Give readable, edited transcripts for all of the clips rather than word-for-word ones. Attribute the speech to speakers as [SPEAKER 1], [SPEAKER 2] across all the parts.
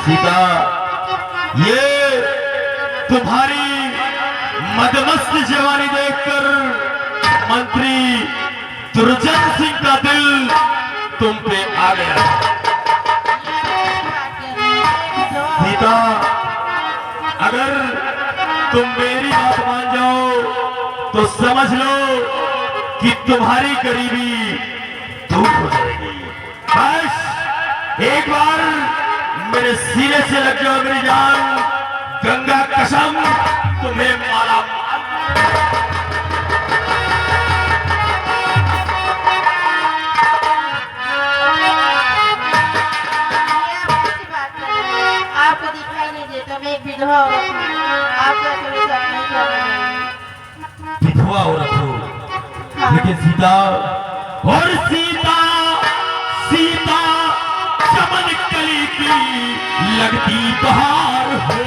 [SPEAKER 1] सीता, ये तुम्हारी मदमस्त जवानी देखकर मंत्री दुर्जन सिंह का दिल तुम पे आ गया। सीता, अगर तुम मेरी बात मान जाओ तो समझ लो कि तुम्हारी गरीबी दूर हो जाएगी। बस एक बार मेरे सीने से लग जाओ मेरी जान, गंगा कसम तुम्हें माला
[SPEAKER 2] आपको दिखाई नहीं देता, मैं एक विधवा औरत हूँ, आपका कोई शक नहीं कर रहा है।
[SPEAKER 1] विधवा औरत हो, लेकिन सीता और सीता सीता चमन कली की लगती बहार हो।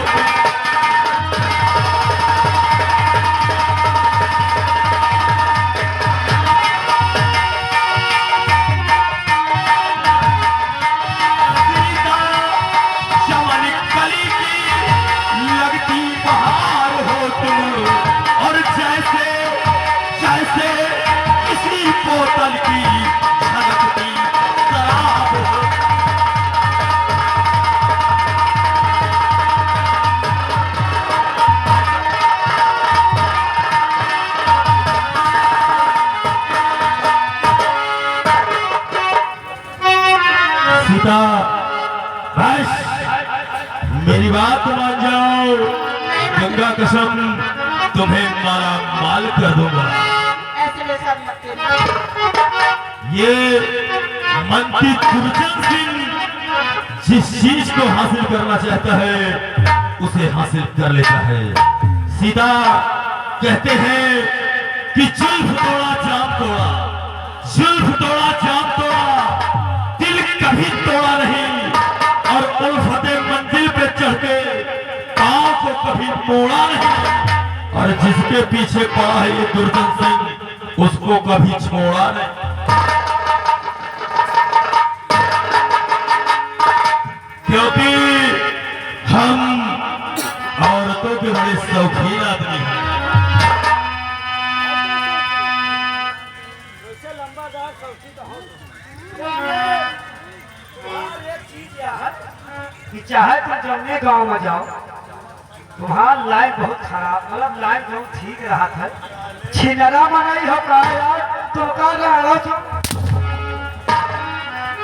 [SPEAKER 1] सीता चमन कली की लगती बहार हो तुम, और जैसे जैसे किसी बोतल की छलकती शराब हो। सीता, बस मेरी बात मान जाओ, गंगा कसम तुम्हें माला माल कर दूंगा।
[SPEAKER 2] ऐसे में सब मत करिए।
[SPEAKER 1] ये मंत्री दुर्जन सिंह जिस चीज को हासिल करना चाहता है उसे हासिल कर लेता है। सीता, कहते हैं कि जुल्फ तोड़ा जाम तोड़ा, जुल्फ तोड़ा जाम तोड़ा, दिल कभी तोड़ा नहीं, और उल्फते मंजिल पे चढ़ के पांव को कभी मोड़ा नहीं, और जिसके पीछे पड़ा है ये दुर्जन सिंह उसको कभी छोड़ा नहीं। क्योंकि हम औरतों के बड़े शौकीन आदमी हैं।
[SPEAKER 3] चाहे तुम जमने गांव में जाओ, तुम्हारा लाइफ बहुत खराब, मतलब लाइफ बहुत ठीक रहा था। छिनरा में नहीं हो पाया यार, तुम का राड़ो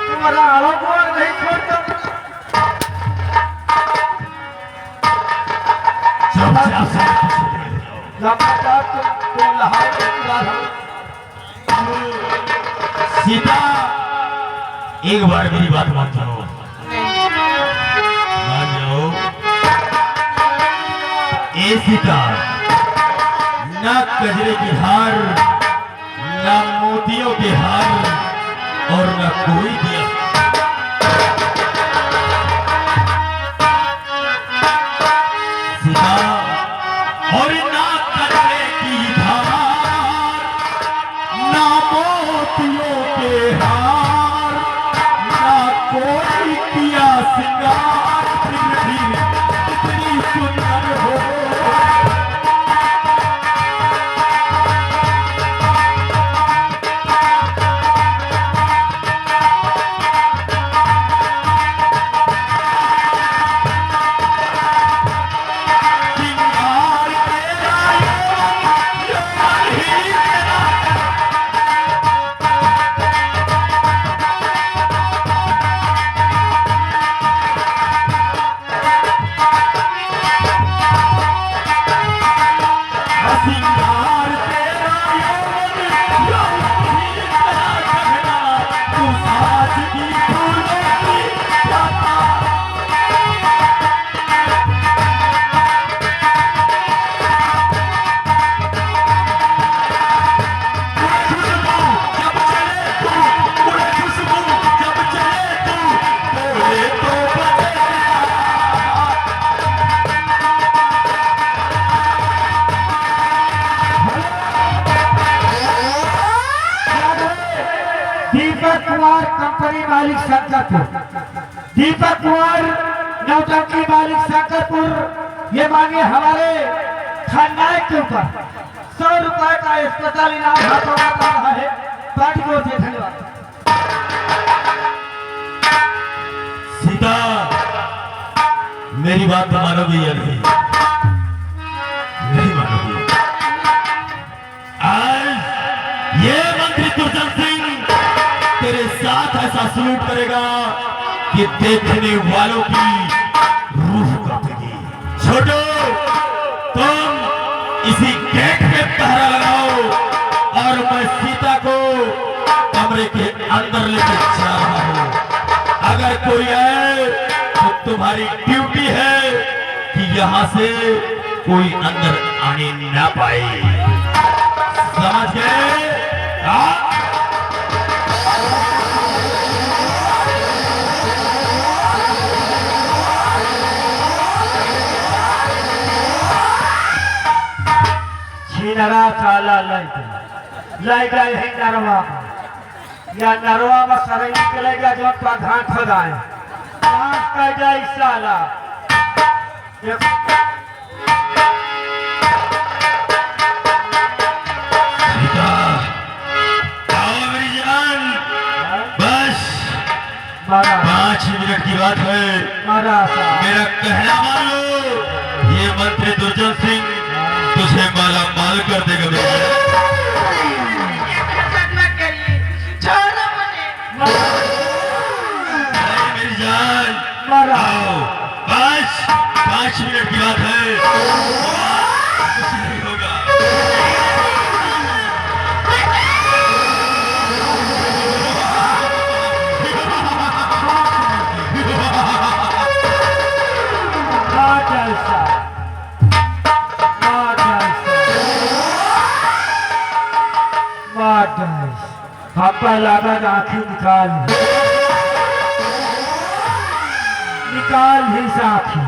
[SPEAKER 3] तुम राड़ो को नहीं छोड़ते।
[SPEAKER 1] सीता, एक बार मेरी बात मान जाओ, मान जाओ। ए सीता, ना कजरे की हार, ना मोतियों के हार, और ना कोई दिया। सीता, और ना कजरे की धार, ना मोतियों के हार, ना कोई किया सिंगार, फिर भी इतनी सुंदर हो।
[SPEAKER 3] कंपनी मालिक शंकरपुर, दीपक कुमार नौटंकी मालिक शंकरपुर, ये मांगे हमारे खलनायक के ऊपर 100 रुपए का अस्पताल इनाम हाथों में पड़ रहा है। पार्टी को दे धन्यवाद।
[SPEAKER 1] सीता, मेरी बात तो मानोगी या नहीं? नहीं मानोगी। आज ये मंत्री दुर्जन सिंह तेरे साथ ऐसा सलूट करेगा कि देखने वालों की रूह कांपेगी। छोटो, तुम इसी गेट पे पहरा लगाओ और मैं सीता को कमरे के अंदर लेकर जा रहा हूं। अगर कोई आए तो तुम्हारी ड्यूटी है कि यहां से कोई अंदर आने ना पाए। समझ गए?
[SPEAKER 3] छिनरा साला लाइट है नरवा या नरवा में सरई निकलेगा जो का घाट खोदाए पास का जाए साला।
[SPEAKER 1] बस
[SPEAKER 3] मारा
[SPEAKER 1] 5 मिनट की बात है।
[SPEAKER 3] मारा
[SPEAKER 1] मेरा कहना मान लो, ये मंत्री दुर्जन सिंह तुझे माला माल कर देगा। मेरी जान, आओ, बस 5 मिनट की बात है, कुछ नहीं होगा।
[SPEAKER 3] पापा लादा आंखें निकाल ही आंखें।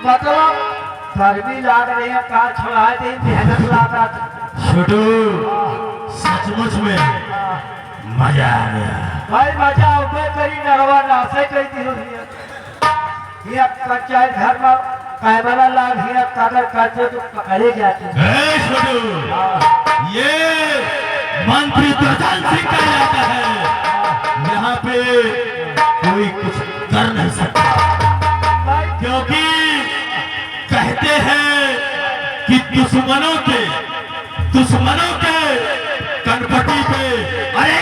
[SPEAKER 3] मतलब गर्मी लाग रही है, कार छोड़ा दे, मेहनत लगा।
[SPEAKER 1] छोटू, सचमुच में मजा आ गया
[SPEAKER 3] भाई। मजा उबे करी नरवा नासे करी थी ये पंचायत घर में कैमरा लाग हिया कागर करते तो पकड़े जाते।
[SPEAKER 1] ए छोटू, ये मंत्री दुर्जन सिंह का इलाका है, यहाँ पे कोई कुछ कर नहीं सकता, क्योंकि कहते हैं कि दुश्मनों के कनपटी पे, अरे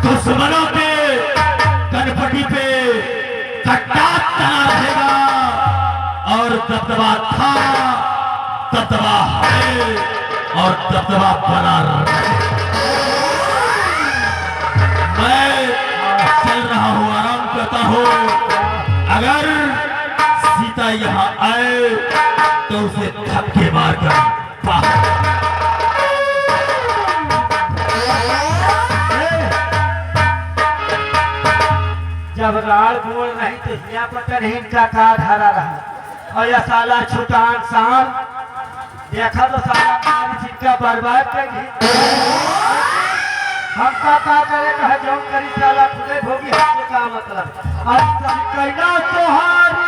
[SPEAKER 1] दुश्मनों के कनपटी पे कट्टा तना रहेगा और दबदबा था, दबदबा है और दबदबा बना रहेगा। मैं चल रहा हूँ, आराम करता हूँ। अगर सीता यहाँ आए तो उसे धक्के मारकर बाहर।
[SPEAKER 3] जब राड़ बोल नहीं तो यहाँ पर नहीं का धारा रहा और यह साला छुटान शान देखा तो साला जिनका बर्बाद कर हम का करे कहा जो करी साला खुले भोगी हमसे का मतलब। आज तक कहना तोहारी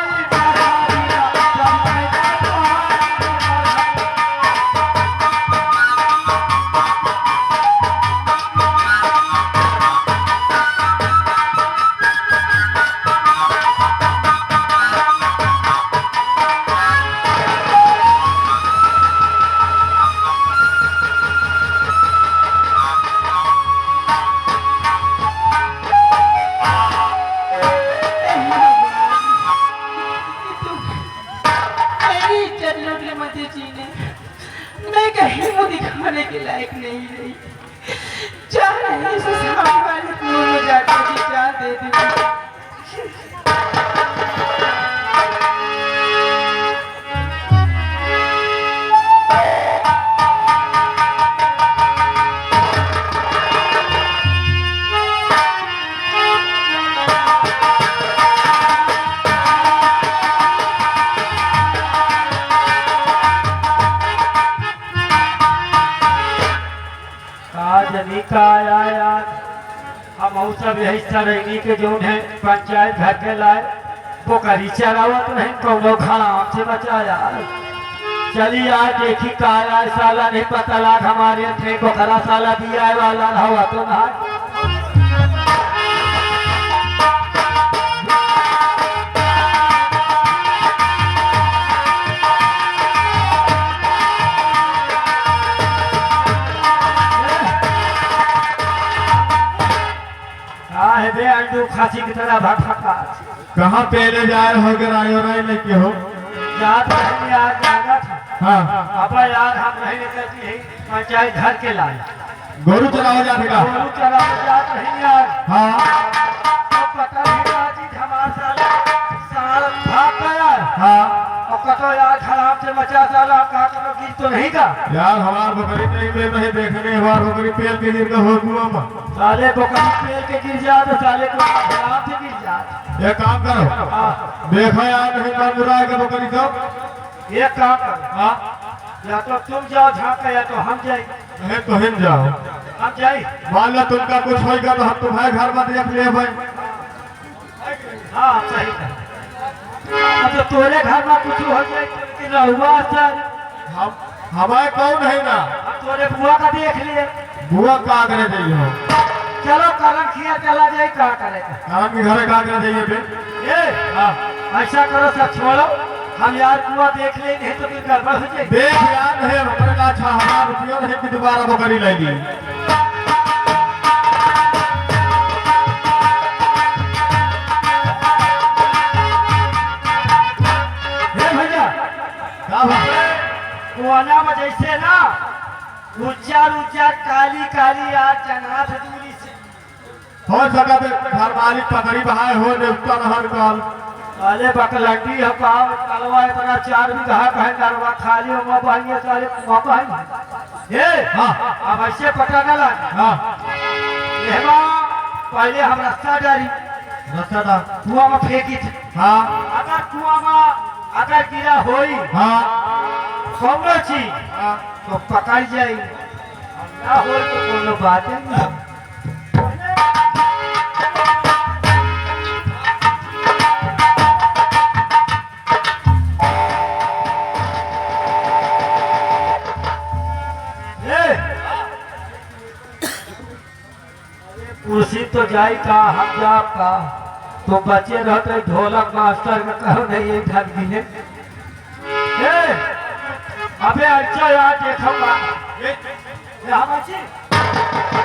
[SPEAKER 2] मैं कहीं वो दिखाने के लायक नहीं रही। चाह रही है सामने वाले को जाकर भी जान दे दूंगी।
[SPEAKER 3] का आया यार, हम सब यही सरैनी के जो है पंचायत घर के लाए पोखरी चरावत नहीं कौनो खराब से बचा यार। चली यार देखी का आया साला नहीं पता लाग हमारे थे पोखरा साला दिया वाला हवा तो ना। बे अंडू खासी की तरह भाग फटा
[SPEAKER 1] कहाँ पहले जाए हो गए आयो रहे लेके हो
[SPEAKER 3] याद नहीं यार जाना था।
[SPEAKER 1] हाँ
[SPEAKER 3] अब यार हम नहीं निकलती है पंचायत घर के लाए
[SPEAKER 1] गोरू चलाओ जाते का
[SPEAKER 3] गोरू चला जात नहीं यार।
[SPEAKER 1] हाँ
[SPEAKER 3] तो पता नहीं आज हमारा साल भाग गया
[SPEAKER 1] हाँ
[SPEAKER 3] और कतो यार खराब से मचा साला का करो गिर तो नहीं का
[SPEAKER 1] यार हमार बकरी नहीं दे रहे देखने हमार बकरी पेल के गिर का हो कुआ में
[SPEAKER 3] साले बकरी पेल के गिर जा तो साले को खराब से गिर जा।
[SPEAKER 1] ये काम करो
[SPEAKER 3] हाँ
[SPEAKER 1] देखो यार नहीं मन बुरा है बकरी तो
[SPEAKER 3] एक काम करो
[SPEAKER 1] हाँ
[SPEAKER 3] या तो तुम जाओ झाँका या तो हम जाए
[SPEAKER 1] नहीं तो हिम जाओ
[SPEAKER 3] हम जाए।
[SPEAKER 1] मान लो तुमका कुछ होगा तो हम तुम्हारे घर में देख ले भाई।
[SPEAKER 3] हाँ सही है। अब तो तोरे घर में कुछ हो जाए कि रहुआ सर
[SPEAKER 1] हम हमारे कौन है ना
[SPEAKER 3] हम तोरे बुआ का देख लिए
[SPEAKER 1] बुआ का करे जाइए हो
[SPEAKER 3] चलो करण खिया चला जाए क्या करेगा
[SPEAKER 1] कारण के घरे का करे जाइए बे
[SPEAKER 3] ए हाँ ऐसा करो सब छोड़ो हम यार बुआ देख ले नहीं तो फिर गड़बड़ हो जाए।
[SPEAKER 1] देख यार है हमारे का अच्छा हमारा रुपया नहीं कि दोबारा बकरी ले ली
[SPEAKER 3] भैया
[SPEAKER 1] क्या भाई
[SPEAKER 3] कुआना में जैसे ना उज्जर उज्जर काली काली यार जनाथ दूरी से
[SPEAKER 1] हो सका तो घर मालिक पकड़ी बहाए हो देवता नहर काल
[SPEAKER 3] अरे बकलंडी है पाव कलवा इतना 4 बीघा कहे नरवा खाली हो बहिए सारे बहिए ए
[SPEAKER 1] हाँ
[SPEAKER 3] अब ऐसे पता न लगा
[SPEAKER 1] हाँ
[SPEAKER 3] हेमा पहले हम रास्ता डाली
[SPEAKER 1] रास्ता था
[SPEAKER 3] कुआं में फेंकी थी
[SPEAKER 1] हाँ
[SPEAKER 3] अगर कुआं में अगर गिरा होई
[SPEAKER 1] हाँ
[SPEAKER 3] कौनो चीज
[SPEAKER 1] हाँ
[SPEAKER 3] तो पकड़ जाई ना हो तो कोनो बात नहीं। कुर्सी तो जाई का हम जा का तो बच्चे रहते ढोलक मास्टर में कहो नहीं एक ढंग दिने अबे अच्छा यार देखूंगा ये हम अच्छी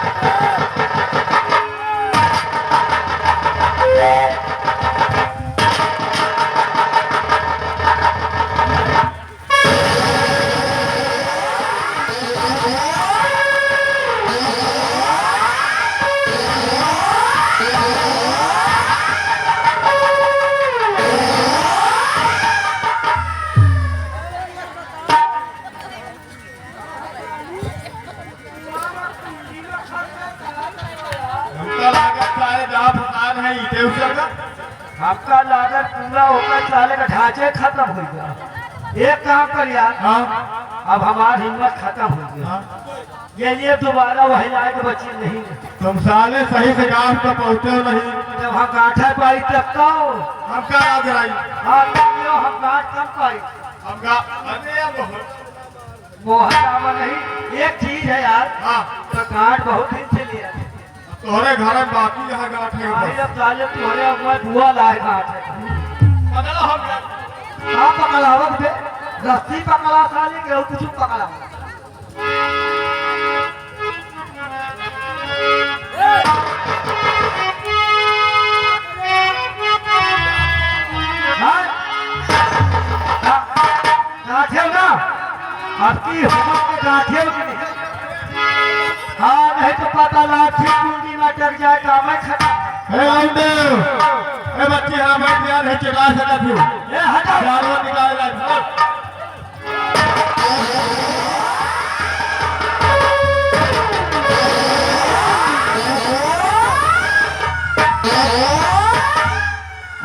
[SPEAKER 3] आपका लागत पूरा होकर साले का ढांचे खत्म हो गया। एक काम कर यार
[SPEAKER 1] हाँ
[SPEAKER 3] अब हमारी हिम्मत खत्म हो गई
[SPEAKER 1] हाँ
[SPEAKER 3] ये लिए दोबारा वही लाए के बच्चे नहीं
[SPEAKER 1] तुम साले सही से गांव तक पहुँचे हो नहीं
[SPEAKER 3] जब हम गांठा पाई तब का
[SPEAKER 1] हम क्या आ गिराई
[SPEAKER 3] हाँ तुमियो हम गांठ कम पाई
[SPEAKER 1] हम गा अरे
[SPEAKER 3] मोहन नहीं एक चीज है यार
[SPEAKER 1] हाँ
[SPEAKER 3] तो गांठ बहुत दिन से लिया
[SPEAKER 1] तोहरे घर में बाकी यहाँ गाँठ है
[SPEAKER 3] अभी अब साले तुम्हारे अब बुआ लाए गांठ
[SPEAKER 1] बदला हो गया
[SPEAKER 3] हाँ पकड़ावत बे रस्सी पकड़ा साले गेहूं कुछ पकड़ा गाठे ना आपकी हुकूमत के गाठे हाँ नहीं तो पता लाठी कुंडी में डर जाए काम है खत्म।
[SPEAKER 1] ए रामदेव ए बच्चे यहाँ बैठ यार है चिल्ला सका थी
[SPEAKER 3] ये हटा
[SPEAKER 1] चारों निकाल ला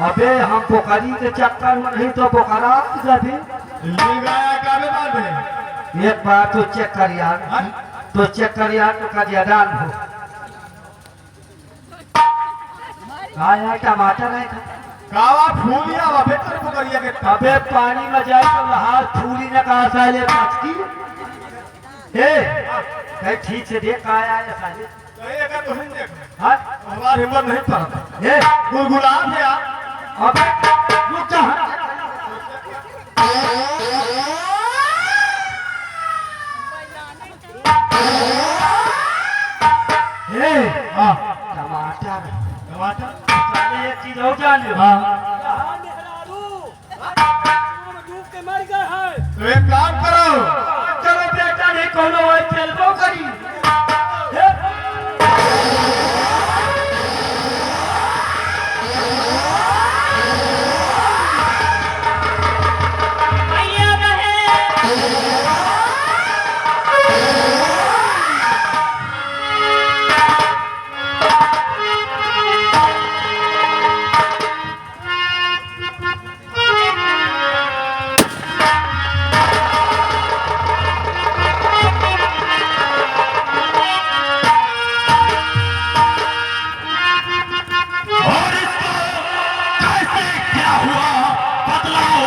[SPEAKER 3] अबे हम पोखरी के चक्कर में नहीं तो पोखरा कभी
[SPEAKER 1] दिल्ली गया काबे बात है
[SPEAKER 3] एक बार तो चेक कर यार तो चेक कर यार तो का ज्यादा हो आया टमाटर है
[SPEAKER 1] कावा फूलिया वा बेटर पकड़िया के
[SPEAKER 3] अबे पानी में जाए तो हाथ फूली न कहा साले पचकी ए कहीं ठीक से देख कहा आया साले
[SPEAKER 1] कहे का तो नहीं देख
[SPEAKER 3] हाँ
[SPEAKER 1] हमार हिम्मत नहीं पड़ता
[SPEAKER 3] ए
[SPEAKER 1] गुलगुलाब है यार
[SPEAKER 3] अबे रुक जा ए
[SPEAKER 1] हां
[SPEAKER 3] टमाटर
[SPEAKER 1] टमाटर
[SPEAKER 3] साले एक चीज हो जान लियो
[SPEAKER 1] हां
[SPEAKER 4] डूब के मर गए हैं।
[SPEAKER 1] तो एक काम करो
[SPEAKER 3] चलो बेटा नहीं कोनो और चलबो करी ए,
[SPEAKER 1] और इसको कैसे क्या हुआ बदलाओ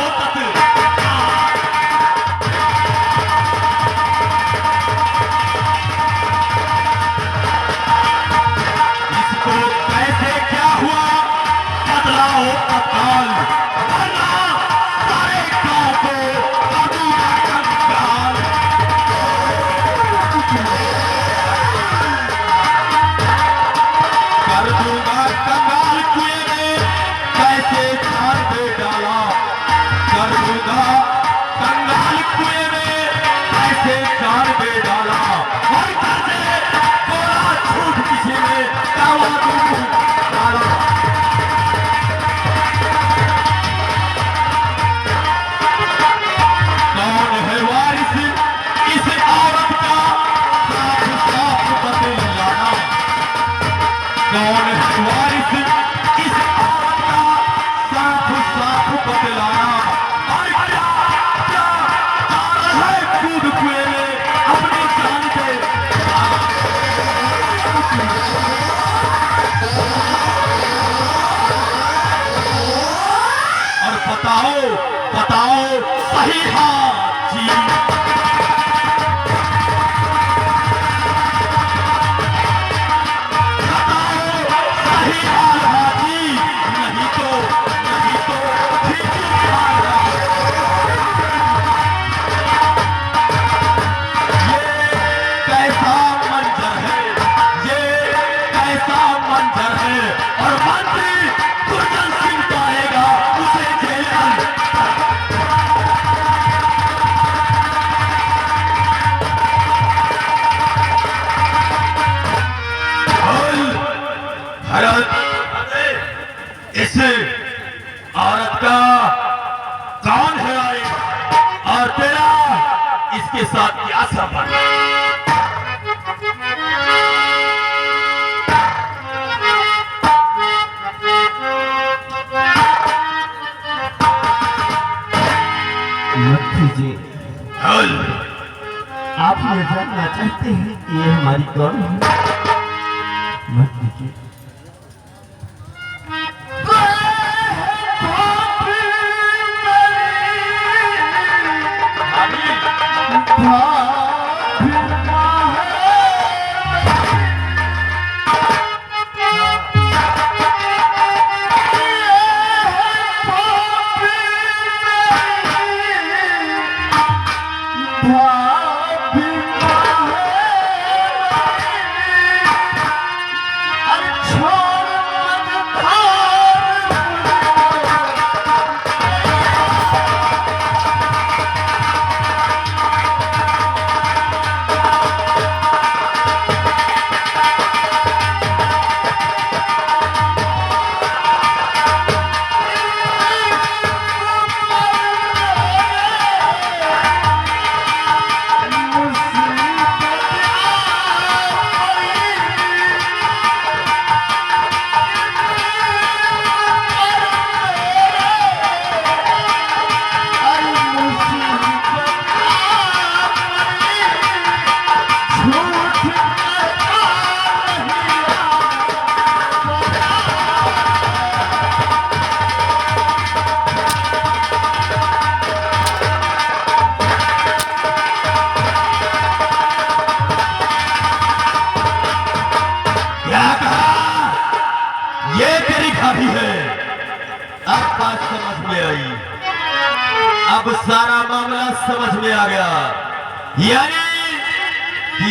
[SPEAKER 1] इसको कैसे क्या हुआ बदलाओ तत्काल वरना सारे गांव को कर दूंगा कंगाल कर दूंगा कंगाल कुएं में कैसे जान दे डाला कर दूंगा कंगाल कुएं में कैसे जान दे डाला और कैसे गोला छूट पीछे में कावा दूं डाला कौन है वारिस इस औरत का साफ साफ बतलाना कौन है वारिस इस औरत का साफ साफ बतलाना और क्या क्या कारण है कूद कुएं में अपनी जान दे और बताओ बताओ सही हाथ जी सही हाल हाजी नहीं तो ठीक हाल ये कैसा मंजर है ये कैसा मंजर है और मंत्री गुरजन सिंह पाएगा उसे जेल भारत इस औरत का कौन है आए और तेरा इसके साथ क्या संबंध
[SPEAKER 3] मत कीजिए
[SPEAKER 1] बोल
[SPEAKER 3] आप ये जानना चाहते हैं कि ये हमारी कौन है मत कीजिए
[SPEAKER 1] समझ में आ गया, यानी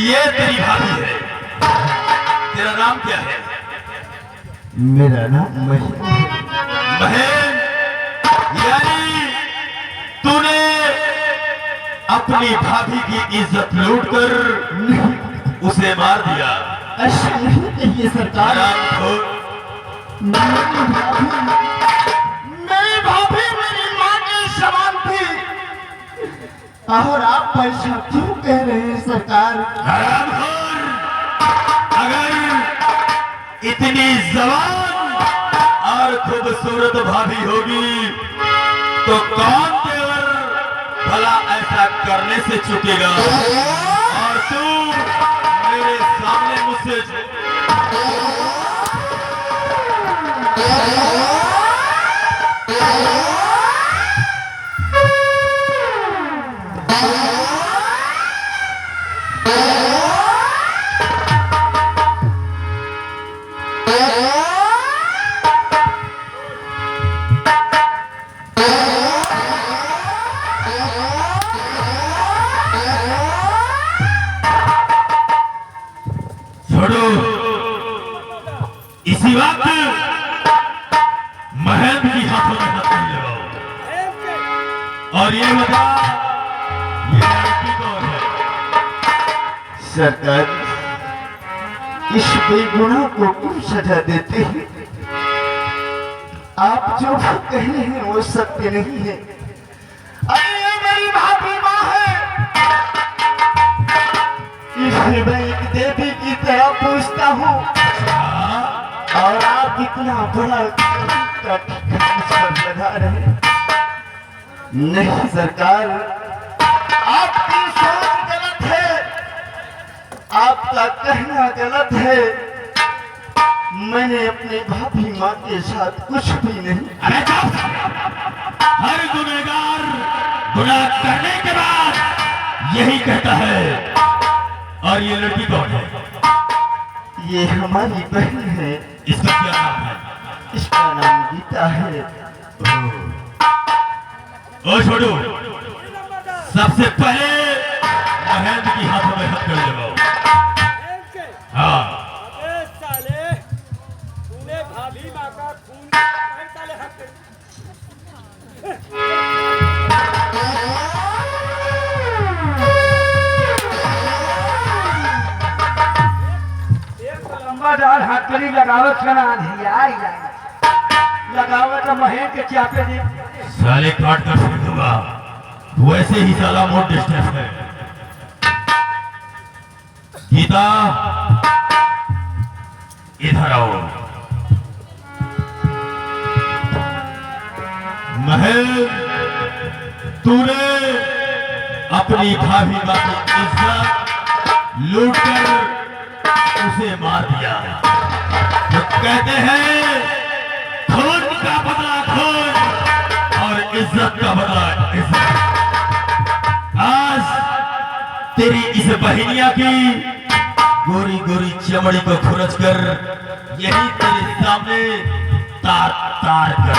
[SPEAKER 1] ये तेरी भाभी है। तेरा नाम क्या है?
[SPEAKER 3] मेरा नाम महेंद्र।
[SPEAKER 1] महेंद्र, यानी तूने अपनी भाभी की इज्जत लूटकर उसे मार दिया।
[SPEAKER 3] ऐसा नहीं कहिए सरकार।
[SPEAKER 1] हरामखोर।
[SPEAKER 3] मेरी भाभी मेरी माँ के समान थी, और आप पैसा क्यों कह रहे हैं सरकार?
[SPEAKER 1] हरामखोर, अगर इतनी जवान और खूबसूरत भाभी होगी तो कौन तेवर भला ऐसा करने से चुकेगा? और तू मेरे सामने मुझसे छोड़ो। इसी वक्त महेंद्र की हाथों में हाथ नहीं लगाओ। और ये बता, ये लड़की कौन है?
[SPEAKER 3] सरकार, इस बेगुनाह को क्यों सजा देते हैं? आप जो भी कह रहे हैं वो सत्य नहीं है। अरे ये मेरी भाभी माँ है, इसे मैं एक देवी की तरह पूछता हूँ, और आप इतना बड़ा लगा रहे हैं। नहीं सरकार, आपकी सोच गलत है, आपका कहना गलत है। मैंने अपनी भाभी माँ के साथ कुछ भी नहीं।
[SPEAKER 1] अरे चुप! हर गुनहगार गुनाह करने के बाद यही कहता है। और ये लड़की कौन है?
[SPEAKER 3] ये हमारी बहन है।
[SPEAKER 1] इसका क्या नाम है?
[SPEAKER 3] इसका नाम गीता है।
[SPEAKER 1] ओ छोड़ो, सबसे पहले महेंद्र की हाथों में हाथ कर लगाओ। हाँ,
[SPEAKER 4] साले तूने भाभी माँ का खून साले हक
[SPEAKER 3] लंबा डाल हाथ करी लगावत का धिया लगावत महेंद्र के चापे दे।
[SPEAKER 1] साले काट कर फेंक दूंगा। वैसे ही साला मोट डिस्टेंस है। गीता, इधर आओ। महेंद्र, तूने अपनी भाभी माँ की इज्जत लूटकर उसे मार दिया। तो कहते हैं खून का बदला खून और इज्जत का बदला इज्जत। आज तेरी इस बहनिया की गोरी गोरी चमड़ी को खुरच कर यही तेरे सामने तार तार कर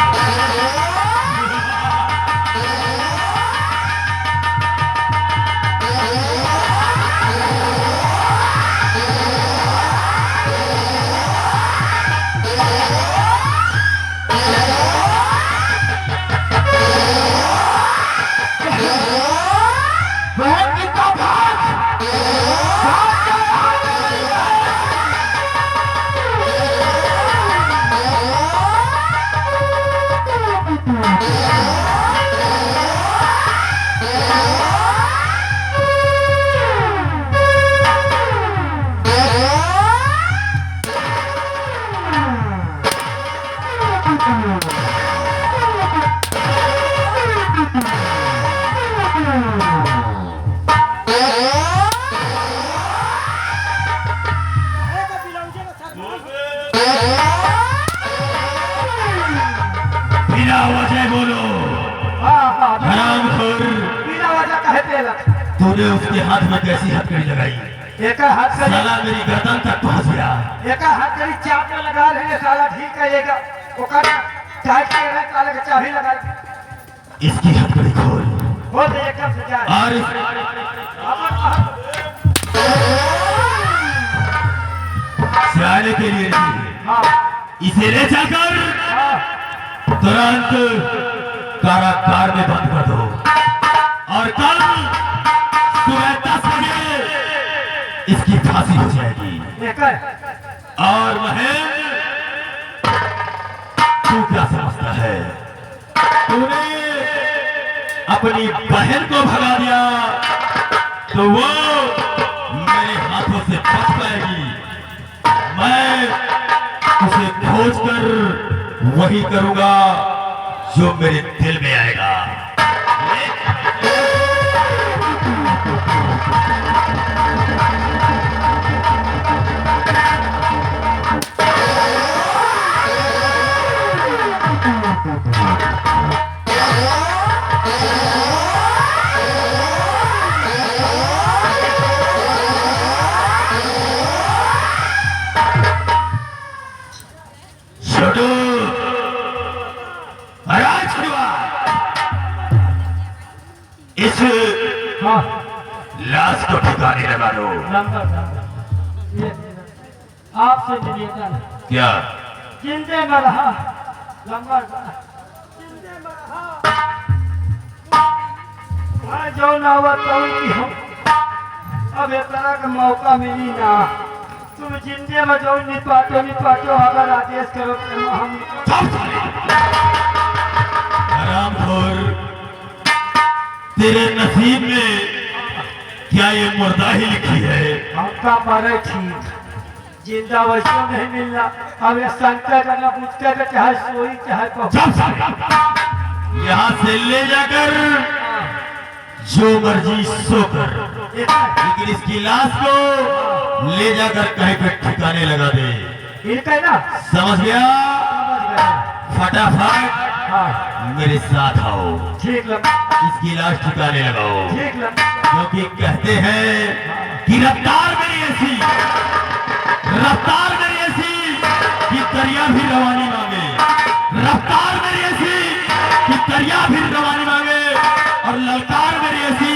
[SPEAKER 1] बिना वजह बोलो। हरामखोर,
[SPEAKER 3] बिना वजह कहे देला।
[SPEAKER 1] तूने उसके हाथ में कैसी हथकड़ी लगाई?
[SPEAKER 3] एक हाथ करी,
[SPEAKER 1] साला मेरी गर्दन तक पहुंच गया।
[SPEAKER 3] एक हाथ करी चाप में लगा रहे हैं, साला ठीक करेगा। ओकर टाइट के रहे, काले के चाबी लगा।
[SPEAKER 1] इसकी हथकड़ी खोल।
[SPEAKER 3] हो तो एकदम से जाए
[SPEAKER 1] और सियाने के लिए
[SPEAKER 3] हाँ
[SPEAKER 1] इसे ले जाकर तुरंत कारागार में बंद कर दो और कल सुबह 10 बजे इसकी फांसी हो जाएगी।
[SPEAKER 3] लेकर
[SPEAKER 1] और महेंद्र तू क्या समझता है? तूने अपनी बहन को भगा दिया तो वो मेरे हाथों से बच पाएगी। मैं उसे खोज कर वही करूंगा जो मेरे दिल में आएगा। छोटू महाराज छुड़वा इस
[SPEAKER 3] हाँ
[SPEAKER 1] लाश को ठिकाने लगा दो।
[SPEAKER 3] ये आपसे निवेदन है,
[SPEAKER 1] क्या?
[SPEAKER 3] जिंदे में रहा लंबा जिंदे में रहा मैं जो ना हुआ तो की हम अब एक तरह का मौका मिली ना तुम जिंदे में जो नहीं पाटो अगर आदेश करो तो हम
[SPEAKER 1] हरामखोर, तेरे नसीब में क्या ये मुर्दा ही लिखी है?
[SPEAKER 3] हमका मरे ठीक जिंदा वैसे नहीं मिलना अब ये संकट करना पूछते का चाहे सोई चाहे तो
[SPEAKER 1] यहाँ से ले जाकर जो मर्जी सो कर, लेकिन इसकी लाश को ले जाकर कहीं पे ठिकाने लगा दे।
[SPEAKER 3] इनका ना
[SPEAKER 1] समझ गया?
[SPEAKER 3] समझ गए
[SPEAKER 1] फटाफट
[SPEAKER 3] हाँ
[SPEAKER 1] मेरे साथ आओ,
[SPEAKER 3] ठीक लग
[SPEAKER 1] इसकी लाश ठिकाने लगाओ।
[SPEAKER 3] ठीक लग
[SPEAKER 1] क्योंकि कहते हैं कि रफ्तार मेरी ऐसी कि दरिया भी रवानी मांगे, रफ्तार मेरी ऐसी कि दरिया भी रवानी मांगे, और ललकार मेरी ऐसी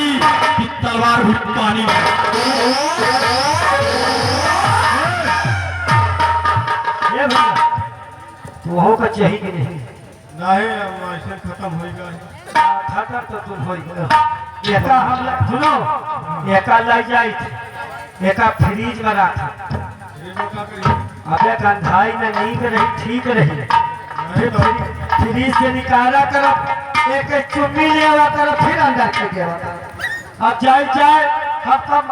[SPEAKER 1] कि तलवार भी पानी मांगे।
[SPEAKER 3] ये भैया तू हो का चाहिए कि नहीं
[SPEAKER 4] नहीं अब ऐसे खत्म हो गया।
[SPEAKER 3] खाता तो तुम हो गए एका हम सुनो एका ले जाई एका फ्रीज में रखा अबे गंधाई में नहीं रही ठीक रही फिर फ्रीज से निकाला करो एक चुम्मी लेवा करो फिर अंदर के देवा करो अब जाए हम कम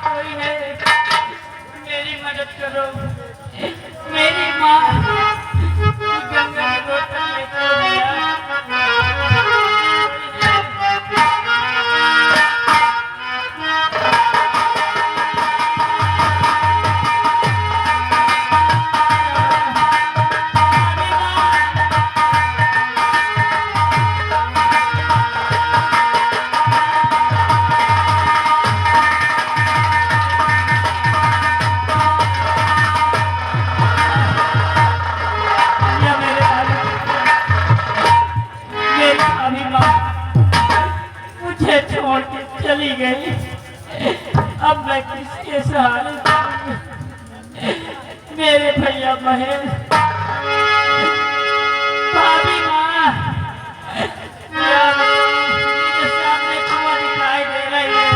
[SPEAKER 2] कोई है मेरी मदद करो मेरी माँ गंगा की बोतल में खो गया। ये मेरे मेरी अभी माँ मुझे छोड़ के चली गई। अब मैं किसके सहारे जाऊंगी? मेरे भैया बहन भाभी माँ यार, मेरे सामने कुआं दिखाई दे रही है,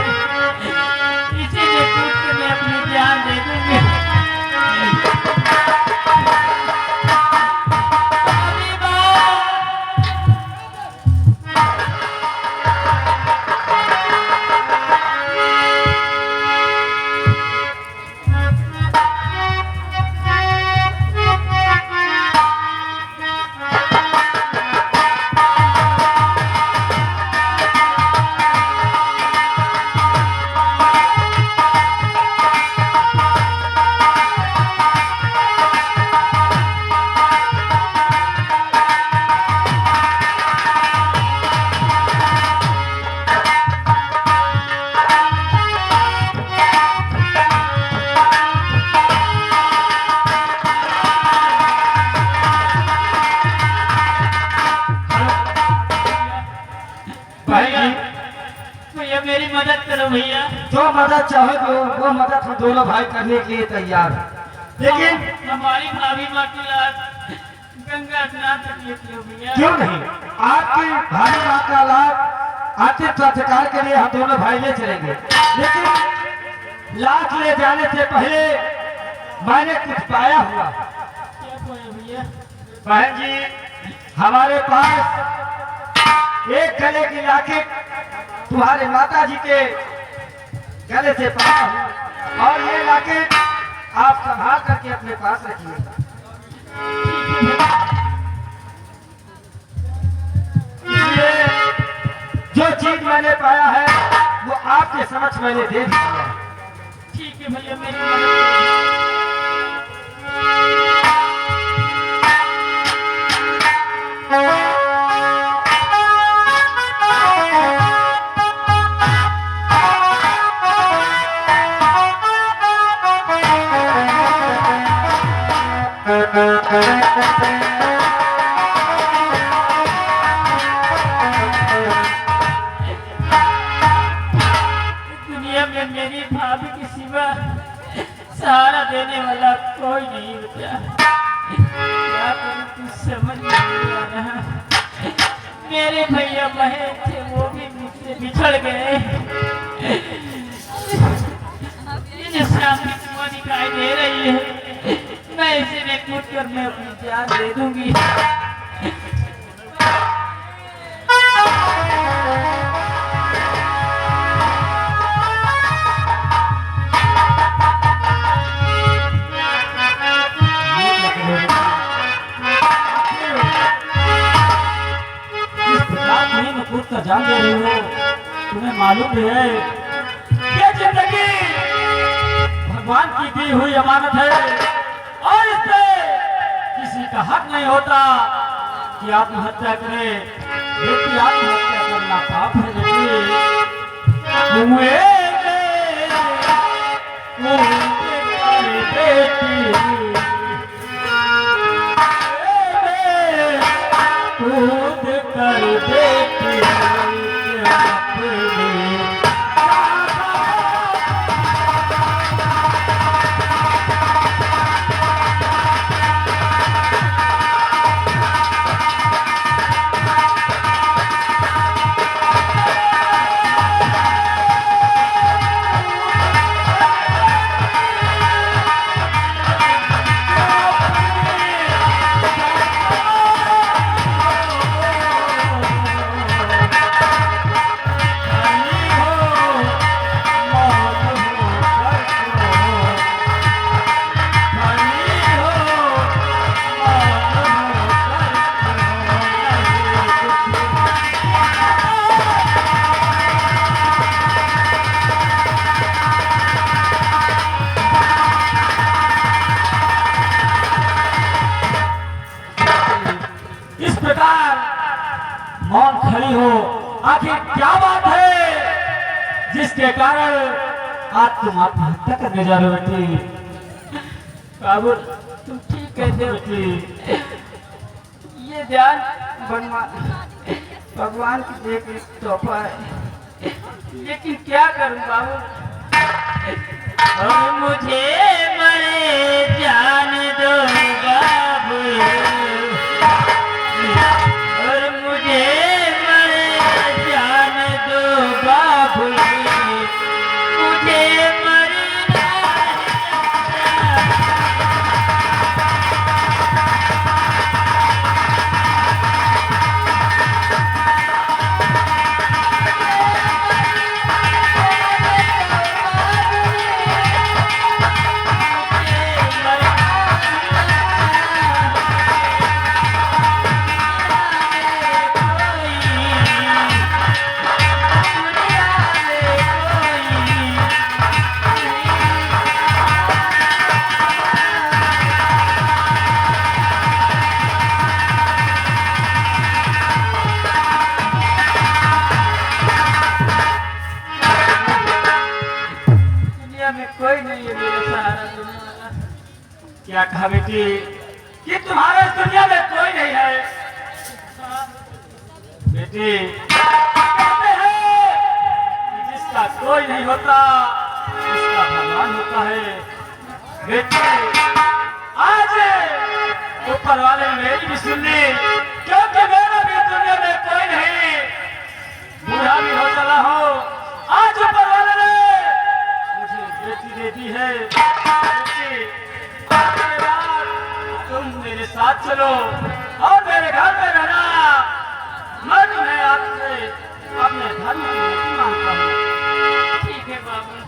[SPEAKER 2] इसी में कूद के मैं अपनी जान दे दूंगी। भाभी माँ
[SPEAKER 3] मदद चाहे वो मदद हम दोनों भाई करने के लिए तैयार हैं। लेकिन
[SPEAKER 2] हमारी भाभी माँ की लाश गंगा स्नान तक लेती हो भैया।
[SPEAKER 3] क्यों नहीं, आपकी भाई माँ का लाभ आतिथ्य सत्कार के लिए हम दोनों भाई ले चलेंगे। लेकिन लाश ले जाने से पहले मैंने कुछ पाया हुआ।
[SPEAKER 2] क्या बोले भैया?
[SPEAKER 3] बहन जी, हमारे पास एक गले की लॉकेट तुम्हारे माता जी के गले से पाया हूँ, और ये लॉकेट आप संभाल करके अपने पास रखिए। इसलिए जो चीज मैंने पाया है वो आपके समक्ष मैंने दे दिया है।
[SPEAKER 2] ठीक है भैया, मेरी मदद करिए। दुनिया में मेरी भाभी के सिवा सहारा देने वाला कोई नहीं बचा। क्या करूं कुछ समझ नहीं आ रहा। मेरे भैया बहन थे, वो भी मुझसे बिछड़ गए। ये जो सामने कुआं दिखाई दे रही है, मैं इसे में कूद कर मैं अपनी जान दे दूंगी।
[SPEAKER 3] कूद कर जान दे रही हो, तुम्हें मालूम भी है ये जिंदगी भगवान की दी हुई अमानत है, और इस पे किसी का हक नहीं होता कि आत्महत्या करे। व्यक्ति आत्महत्या करना पाप है। मौन खड़ी हो, आखिर क्या बात है जिसके कारण आज तुम आत्महत्या करने जा रहे हो बेटी?
[SPEAKER 2] बाबू तुम ठीक कहते हो।
[SPEAKER 3] बेटी,
[SPEAKER 2] ये ध्यान भगवान की देख एक तोहफा है, लेकिन क्या करूं बाबू? और मुझे मरे जान दो बाबू, और मुझे मरे जान दो बाबू, मुझे मरना में कोई नहीं है मेरा सहारा देने वाला।
[SPEAKER 3] क्या कहा बेटी कि तुम्हारे इस दुनिया में कोई नहीं है? बेटी कहते हैं कि जिसका कोई नहीं होता
[SPEAKER 2] मांगता है। बेटे आज ऊपर वाले ने मेरी भी सुन ली, क्योंकि मेरा भी दुनिया में कोई नहीं, बूढ़ा भी हो चला हो, आज ऊपर वाले ने मुझे बेटी दे दी है। बेटी, आज के बाद तुम मेरे साथ चलो और मेरे घर में रहना। मैं तुम्हें आपसे अपने धर्म की नीति मांगता हूँ। ठीक है बाबू।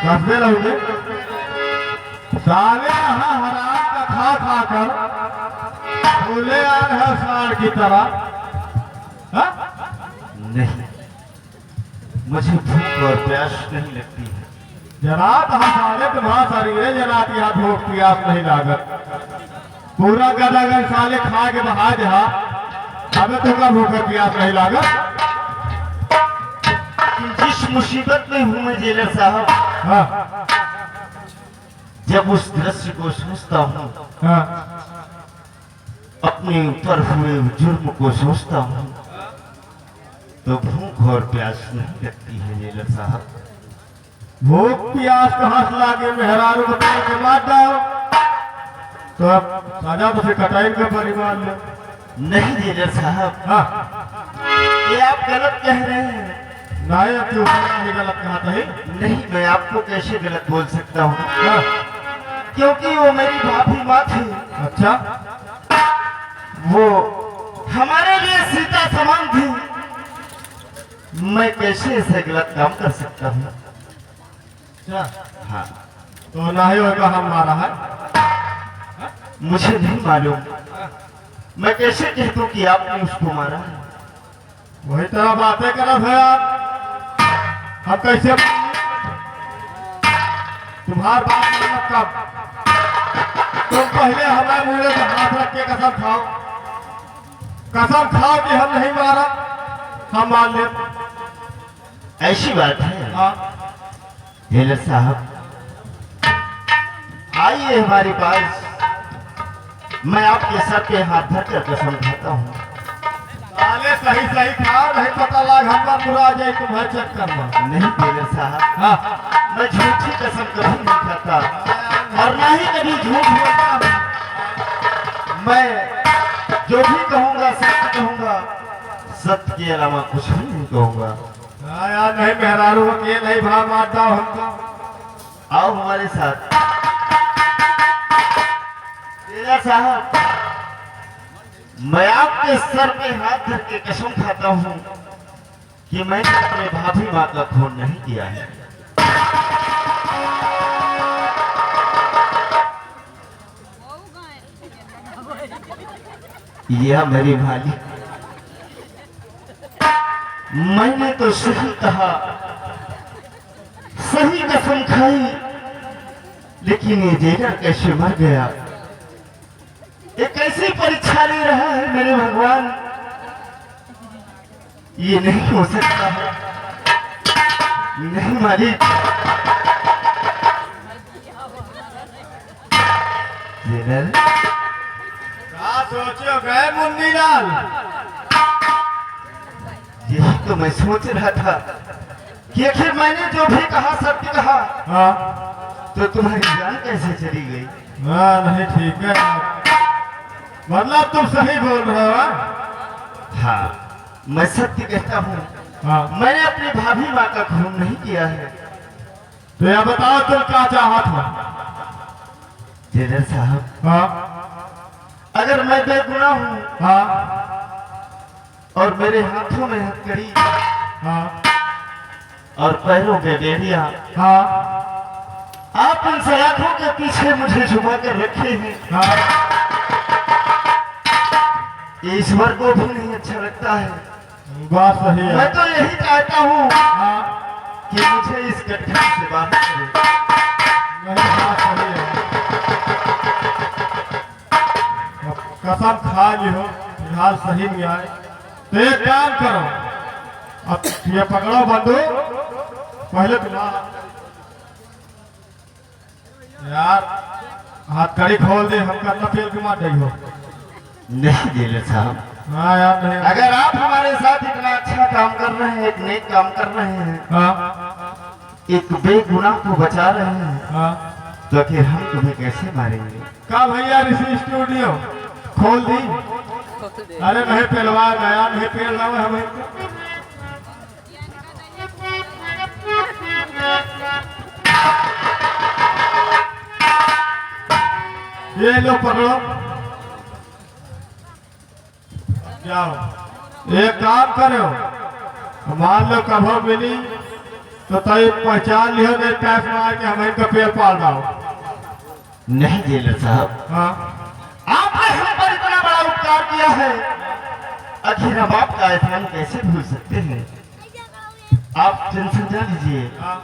[SPEAKER 3] कसबे रहोगे साले यहाँ हराम का खा खा कर भूले आ रहे साड़ की तरह। हाँ?
[SPEAKER 1] नहीं, मुझे भूख और प्यास नहीं लगती है।
[SPEAKER 3] जनात हम साले तुम्हारा शरीर है, जनात यहाँ भूख प्यास नहीं लागत। पूरा गदागन साले खा के बहा जहा, अबे तुमका भूख और प्यास नहीं लागत।
[SPEAKER 1] जिस मुसीबत में हूँ मैं जेलर साहब,
[SPEAKER 3] हाँ
[SPEAKER 1] जब उस दृश्य को सोचता हूँ,
[SPEAKER 3] हाँ
[SPEAKER 1] अपने ऊपर हुए जुर्म को सोचता हूँ, तो भूख और प्यास नहीं लगती है जेलर साहब।
[SPEAKER 3] भूख प्यास कहाँ से लागे मेहरारू बताए के मार जाओ तो अब सजा तो से कटाई का परिवार ले।
[SPEAKER 1] नहीं जेलर साहब,
[SPEAKER 3] हाँ
[SPEAKER 1] ये आप गलत कह रहे हैं।
[SPEAKER 3] नहीं अब क्यों गलत कहता है?
[SPEAKER 1] नहीं, मैं आपको कैसे गलत बोल सकता हूँ,
[SPEAKER 3] हाँ,
[SPEAKER 1] क्योंकि वो मेरी भाभी माँ थी।
[SPEAKER 3] अच्छा
[SPEAKER 1] वो हमारे लिए सीता समान थी। मैं कैसे ऐसे गलत काम कर सकता हूँ?
[SPEAKER 3] अच्छा
[SPEAKER 1] हाँ,
[SPEAKER 3] तो नहीं होगा हम मारा है।
[SPEAKER 1] मुझे नहीं मालूम, मैं कैसे कह दूं कि आपने उसको मारा है?
[SPEAKER 3] वही तरह बातें करत है आप। अब कैसे तुम्हार बात मतलब कब? तुम पहले हमारे मुंह पे हाथ रख के कसम खाओ, कसम खाओ कि हम नहीं मारा, हम मान ले।
[SPEAKER 1] ऐसी बात है।
[SPEAKER 3] हाँ
[SPEAKER 1] जेलर साहब, आइए हमारे पास, मैं आपके सर पे हाथ धरकर कसम खाता हूँ।
[SPEAKER 3] साले सही सही खाओ, नहीं पता लग हमारा पूरा आ जाए तुम्हारे चक्कर में।
[SPEAKER 1] नहीं जेलर साहब,
[SPEAKER 3] हाँ
[SPEAKER 1] मैं झूठी कसम कभी नहीं खाता और ना ही कभी झूठ बोलता हूँ। मैं जो भी कहूँगा सत्य कहूँगा, सत्य के अलावा कुछ भी नहीं कहूँगा।
[SPEAKER 3] हाँ यार नहीं मेहरारू के नहीं भाव मार दो हमको।
[SPEAKER 1] आओ हमारे साथ। जेलर साहब, मैं आपके सर पे हाथ धर के कसम खाता हूँ कि मैंने अपने भाभी माँ का खून नहीं किया है। यह मेरी भाली, मैंने तो सही कहा, सही कसम खाई, लेकिन ये जेलर कैसे मर गया? ये कैसी परीक्षा ले रहा है मेरे भगवान? ये नहीं हो सकता है। नहीं मालिक, मुन्नीलाल,
[SPEAKER 5] यही तो मैं सोच रहा था कि आखिर मैंने जो भी कहा सत्य कहा,
[SPEAKER 1] हाँ
[SPEAKER 5] तो तुम्हारी जान कैसे चली गई?
[SPEAKER 1] हाँ नहीं ठीक है, मतलब तुम सही बोल रहे हो।
[SPEAKER 5] हाँ, मैं सत्य कहता हूँ,
[SPEAKER 1] हाँ
[SPEAKER 5] मैंने अपनी भाभी माँ का खून नहीं किया है।
[SPEAKER 1] तो यह बताओ तुम क्या चाहत हो?
[SPEAKER 5] टेलर साहब,
[SPEAKER 1] हाँ
[SPEAKER 5] अगर मैं बेगुनाह हूँ
[SPEAKER 1] हाँ
[SPEAKER 5] और मेरे हाथों में हथकड़ी
[SPEAKER 1] हाँ
[SPEAKER 5] और पैरों में बेड़िया,
[SPEAKER 1] हाँ
[SPEAKER 5] आप इन सलाखों के पीछे मुझे छुपा कर रखे हैं,
[SPEAKER 1] हाँ
[SPEAKER 5] ईश्वर को भी नहीं अच्छा लगता है।
[SPEAKER 1] बात सही है।
[SPEAKER 5] मैं तो यही चाहता हूँ
[SPEAKER 1] हाँ
[SPEAKER 5] कि मुझे इस गड्ढे से बाहर करो।
[SPEAKER 1] नहीं बात सही है। अब कसम खा लियो फिलहाल सही नहीं आए तो एक काम करो, अब ये पकड़ो बंदूक, पहले तुम्हारा यार हथकड़ी खोल दे, हम करना पेल के मार हो।
[SPEAKER 5] नहीं टेलर साहब,
[SPEAKER 1] हाँ यार नहीं।
[SPEAKER 5] अगर आप हमारे साथ इतना अच्छा काम कर रहे हैं, एक नेक काम कर रहे हैं,
[SPEAKER 1] हाँ
[SPEAKER 5] एक बेगुनाह को बचा रहे हैं,
[SPEAKER 1] हाँ
[SPEAKER 5] तो फिर हम तुम्हें कैसे मारेंगे?
[SPEAKER 1] का भैया ऋषि स्टूडियो खोल दी? अरे नहीं पेलवा गया, नहीं पेल रहा हूँ हमें। ये लो पकड़ो। क्या हो? एक काम करो, मान लो कभो मिली तो तय पहचान लियो, नहीं टैक्स मार के हम इनका पेड़ पाल रहा हूँ।
[SPEAKER 5] नहीं टेलर साहब,
[SPEAKER 1] हाँ
[SPEAKER 5] आपने हम पर इतना बड़ा उपकार किया है, आखिर हम आपका एहसान कैसे भूल सकते हैं? आप टेंशन ना लीजिए,
[SPEAKER 1] हाँ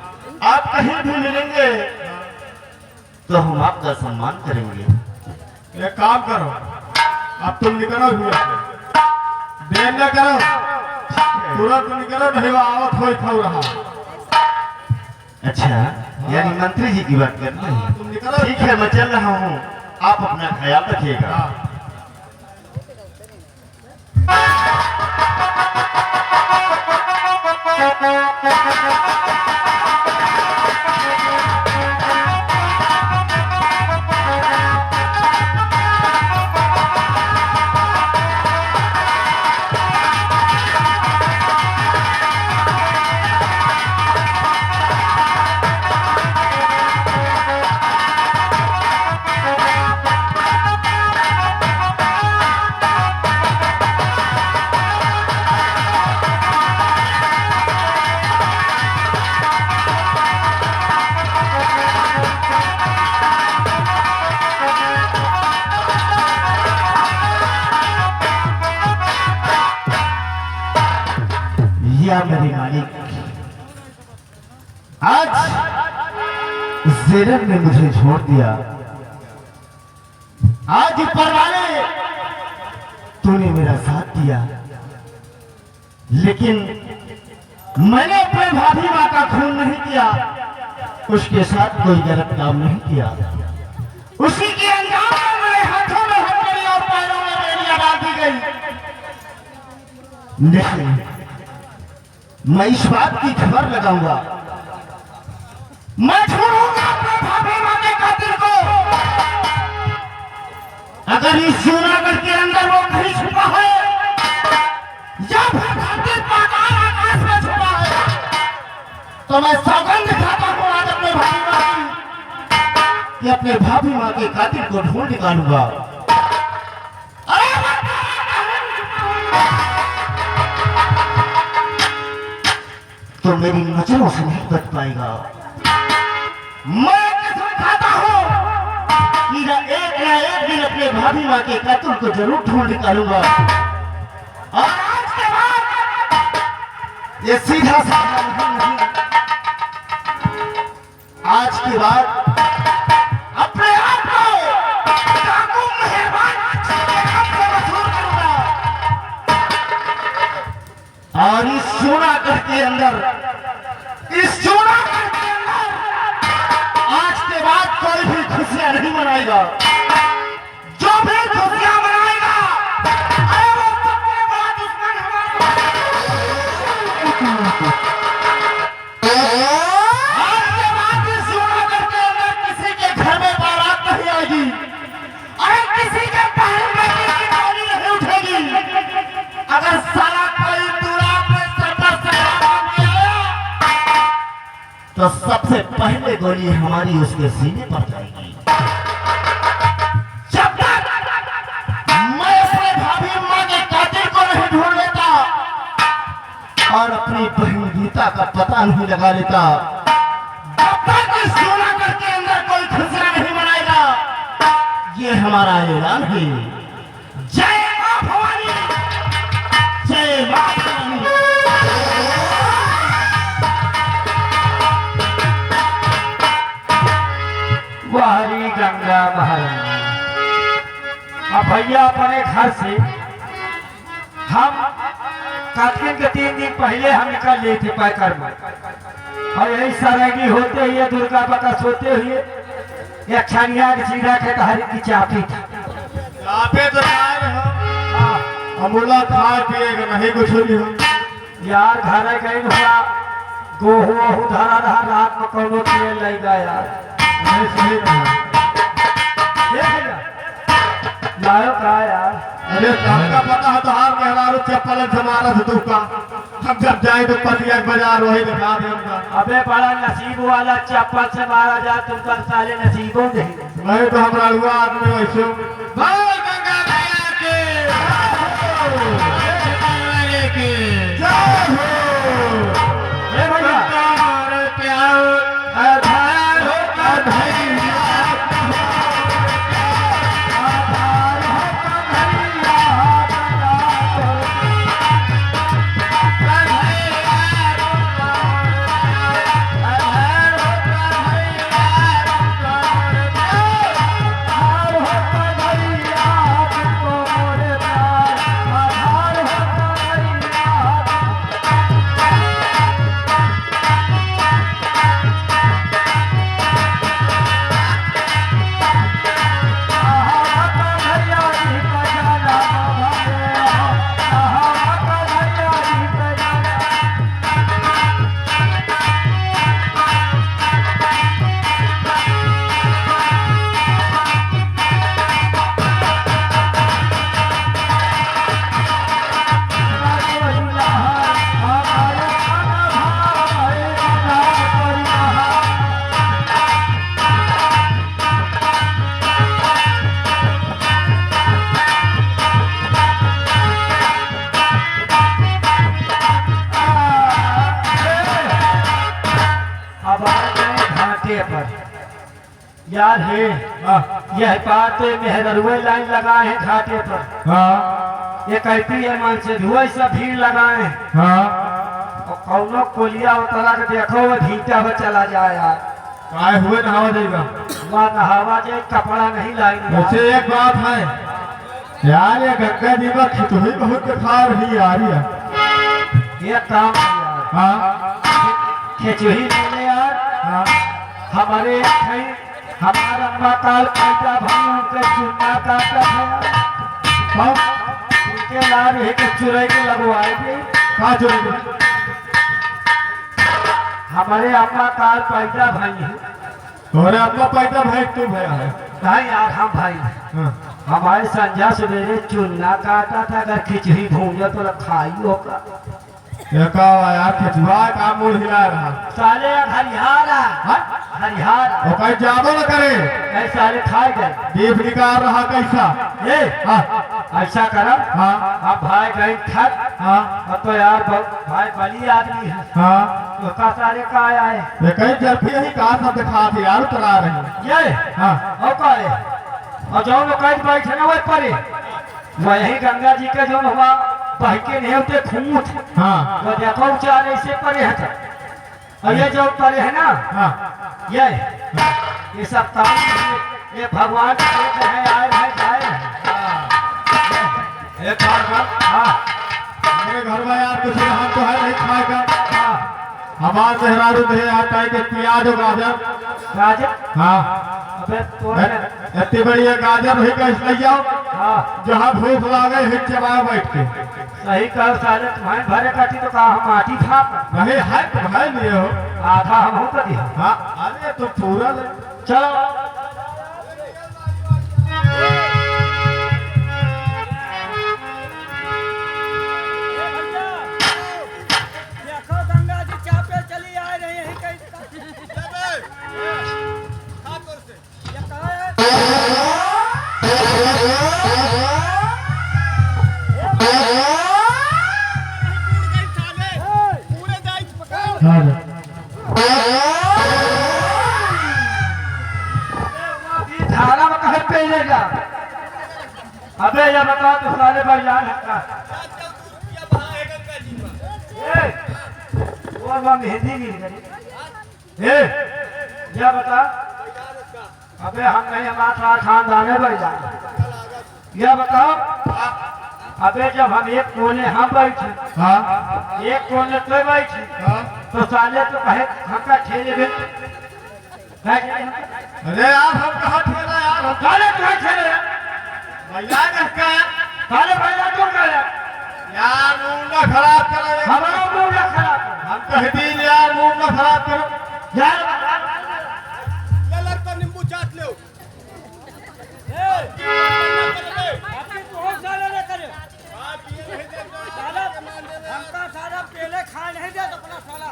[SPEAKER 5] आप कहीं भी मिलेंगे तो हम आपका सम्मान करेंगे।
[SPEAKER 1] एक काम करो, अब तुम निकलो भैया, देर न करो, तुरंत निकलो, नहीं वो आवत हो खो रहा।
[SPEAKER 5] अच्छा, यानी मंत्री जी की बात कर रहे हैं?
[SPEAKER 1] तुम निकलो।
[SPEAKER 5] ठीक है, मैं चल रहा हूँ, आप अपना ख्याल रखिएगा।
[SPEAKER 1] हाँ।
[SPEAKER 5] या मेरे मालिक, आज ज़ेरब ने मुझे छोड़ दिया, आज ऊपर वाले तूने मेरा साथ दिया, लेकिन मैंने अपने भाभी माँ का खून नहीं किया, उसके साथ कोई गलत काम नहीं किया, उसी के अंजाम में मेरे हाथों में हथकड़ी और पैरों में बेड़ियां डाल दी गई। नहीं, मैं इस बात की खबर लगाऊंगा, मैं छोड़ूंगा अपने भाभी माँ के कातिल को। अगर इस जूनागढ़ के अंदर वो कहीं छुपा है या फिर धरती पाताल आकाश में छुपा है, तो मैं सौगंध खाता हूँ आज अपने भाभी माँ की कि अपने भाभी माँ के कातिल को ढूंढ निकालूंगा। तो मेरी नजरों से नहीं बच पाएगा। मैं कसम खाता हूँ कि ना एक दिन अपने भाभी माँ के कातिल को जरूर ढूंढ निकालूंगा। और आज के बाद ये सीधा साधा नहीं, आज के बाद अपने आप को डाकू मेहरबान से वसूल करूंगा। और इस जूनागढ़ के अंदर, आज के बाद कोई भी खुशियां नहीं मनाएगा। जो भी खुशियां मनाएगा तो सबसे पहले गोली हमारी उसके सीने पर जाएगी। जब तक मैं अपने भाभी माँ के कातिल को नहीं ढूंढ लेता और अपनी बहन गीता का पता नहीं लगा लेता, तब तक इस जूनागढ़ के अंदर कोई खुशियां नहीं मनाएगा। ये हमारा ऐलान है। जय मां भवानी, जय मां भवानी।
[SPEAKER 3] वारी गंगा महारानी। अब भैया अपने घर से हम कार्तिक के 3 दिन पहले हम निकल लिए थे पैकर में, और यही सरगी होते हुए दुर्गा बका सोते हुए एक छनिया के सीधा के हरी की चापी था।
[SPEAKER 1] आपे तो अमूला खा पिएगा नहीं कुछ भी हो।
[SPEAKER 3] यार घर गई हुआ गोहू वहू धरा रहा रात में कौनो तेल लग गया यार।
[SPEAKER 1] नहीं सही कहा।
[SPEAKER 3] ये भैया लायो का यार।
[SPEAKER 1] अरे हमका पता है तो हार मेहरारू चप्पल से मारा था तुमका। हम जब जाए तो पतिया के बाजार वही दिखा दे हमका।
[SPEAKER 3] अबे बड़ा नसीब वाला चप्पल से मारा जा, तुमका साले नसीबों नहीं।
[SPEAKER 1] नहीं तो हमरा हुआ आदमी वैसे बोल गंगा मैया के जय हो।
[SPEAKER 3] ए भैया
[SPEAKER 1] हमारे प्यार आधार हो कन्हैया,
[SPEAKER 3] आधार हो कन्हैया, आधार हो कन्हैया, तुमको मोरे प्यार, आधार हो कन्हैया। अब आ गए घाटे पर। यार है यह बात मेहरुए लाइन लगाए हैं घाटे पर।
[SPEAKER 1] हाँ
[SPEAKER 3] ये कहती है मन से धुआं सब भीड़ लगाए हैं,
[SPEAKER 1] हाँ
[SPEAKER 3] और कौनो कोलिया उतरा के देखो वो भीटा हुआ चला जाए यार।
[SPEAKER 1] काय हुए नहावा देगा।
[SPEAKER 3] वहाँ नहावा जाए कपड़ा नहीं लाएंगे
[SPEAKER 1] वैसे एक बात है यार, ये गंगा जी में खिचड़ी बहुत खा रही आ रही है।
[SPEAKER 3] ये काम है यार।
[SPEAKER 1] हाँ
[SPEAKER 3] खिचड़ी मिले यार।
[SPEAKER 1] हाँ
[SPEAKER 3] हमारे कहीं हमारा माताल पैदा भाई उनके चुना काटा था
[SPEAKER 1] हाँ
[SPEAKER 3] उनके ला रहे के चुराई के लगवाएंगे।
[SPEAKER 1] कहाँ चलेगा।
[SPEAKER 3] हमारे अम्मा काल पैदा भाई है।
[SPEAKER 1] तुम्हारे अपना पैदा भाई तू भैया है।
[SPEAKER 3] भाई यार हम भाई हैं।
[SPEAKER 1] हाँ।
[SPEAKER 3] हमारे संध्या सवेरे चुना काटा था, अगर खिचड़ी भूंजा तो खाई होगा।
[SPEAKER 1] ये कहा यार खिचवा का मुंह हिला रहा।
[SPEAKER 3] साले हरिहारा हरिहारा
[SPEAKER 1] वो कहीं जादो न करे।
[SPEAKER 3] ऐ साले खाए गए।
[SPEAKER 1] दीप निकाल रहा कैसा।
[SPEAKER 3] ये
[SPEAKER 1] हाँ
[SPEAKER 3] ऐसा करो।
[SPEAKER 1] हाँ
[SPEAKER 3] अब भाई गए खत।
[SPEAKER 1] हाँ
[SPEAKER 3] अब तो यार भाई बली आदमी है,
[SPEAKER 1] हाँ
[SPEAKER 3] तो का सारे का आए
[SPEAKER 1] ये कहीं जल्दी ही कहा सब दिखा थे यार उतरा रही।
[SPEAKER 3] ये
[SPEAKER 1] हाँ
[SPEAKER 3] और का है, और जो लोग कहीं बैठे ना वही परे वही गंगा जी के जो हुआ बह के नहीं होते खूंट।
[SPEAKER 1] हाँ
[SPEAKER 3] वो देखो उचारे से परे है। और ये जो परे है ना
[SPEAKER 1] हाँ
[SPEAKER 3] ये सब काम ये भगवान के है, आए है जाए है।
[SPEAKER 1] एक बार बात।
[SPEAKER 3] हाँ
[SPEAKER 1] मेरे घर में यार कुछ हम तो है नहीं खाएगा।
[SPEAKER 3] हाँ
[SPEAKER 1] हमारे मेहरारू दे आता है कि प्याज और गाजर।
[SPEAKER 3] राजा
[SPEAKER 1] हाँ
[SPEAKER 3] अबे तो
[SPEAKER 1] इतनी बड़ी ये गाजर नहीं कैसे ले जाओ।
[SPEAKER 3] हाँ
[SPEAKER 1] जहाँ भूख लागे हिट चबाए बैठ के।
[SPEAKER 3] सही कहो साले तुम्हारे भरे काटी तो कहा हम आटी खा
[SPEAKER 1] नहीं है तो है लिए हो।
[SPEAKER 3] आधा हम हो कर दिया।
[SPEAKER 1] हाँ अरे तो पूरा ले।
[SPEAKER 3] चलो
[SPEAKER 4] देखो गंगा जी चापे चली आ रही है कहीं
[SPEAKER 3] धारा में कहे पहलेगा। अबे ये बता तू साले भाईजान है वो हम हिंदी की ए ये बता। अबे हम नहीं हमारा खानदान है भाईजान। ये बताओ अबे जब हम एक कोने हम बैठे
[SPEAKER 1] हाँ
[SPEAKER 3] एक कोने तो बैठे तो साले तो कहे हमका ठेले भी
[SPEAKER 1] अरे यार हम कहाँ ठेला यार हम
[SPEAKER 3] साले तो ठेले
[SPEAKER 1] भैया का
[SPEAKER 3] साले भैया तो करे
[SPEAKER 1] यार मुंह ना खराब करो
[SPEAKER 3] हमारा मुंह ना खराब
[SPEAKER 1] हम कह दी यार मुंह ना खराब करो
[SPEAKER 3] यार
[SPEAKER 4] ले लड़का नींबू चाट लो पहले खा नहीं दे अपना साला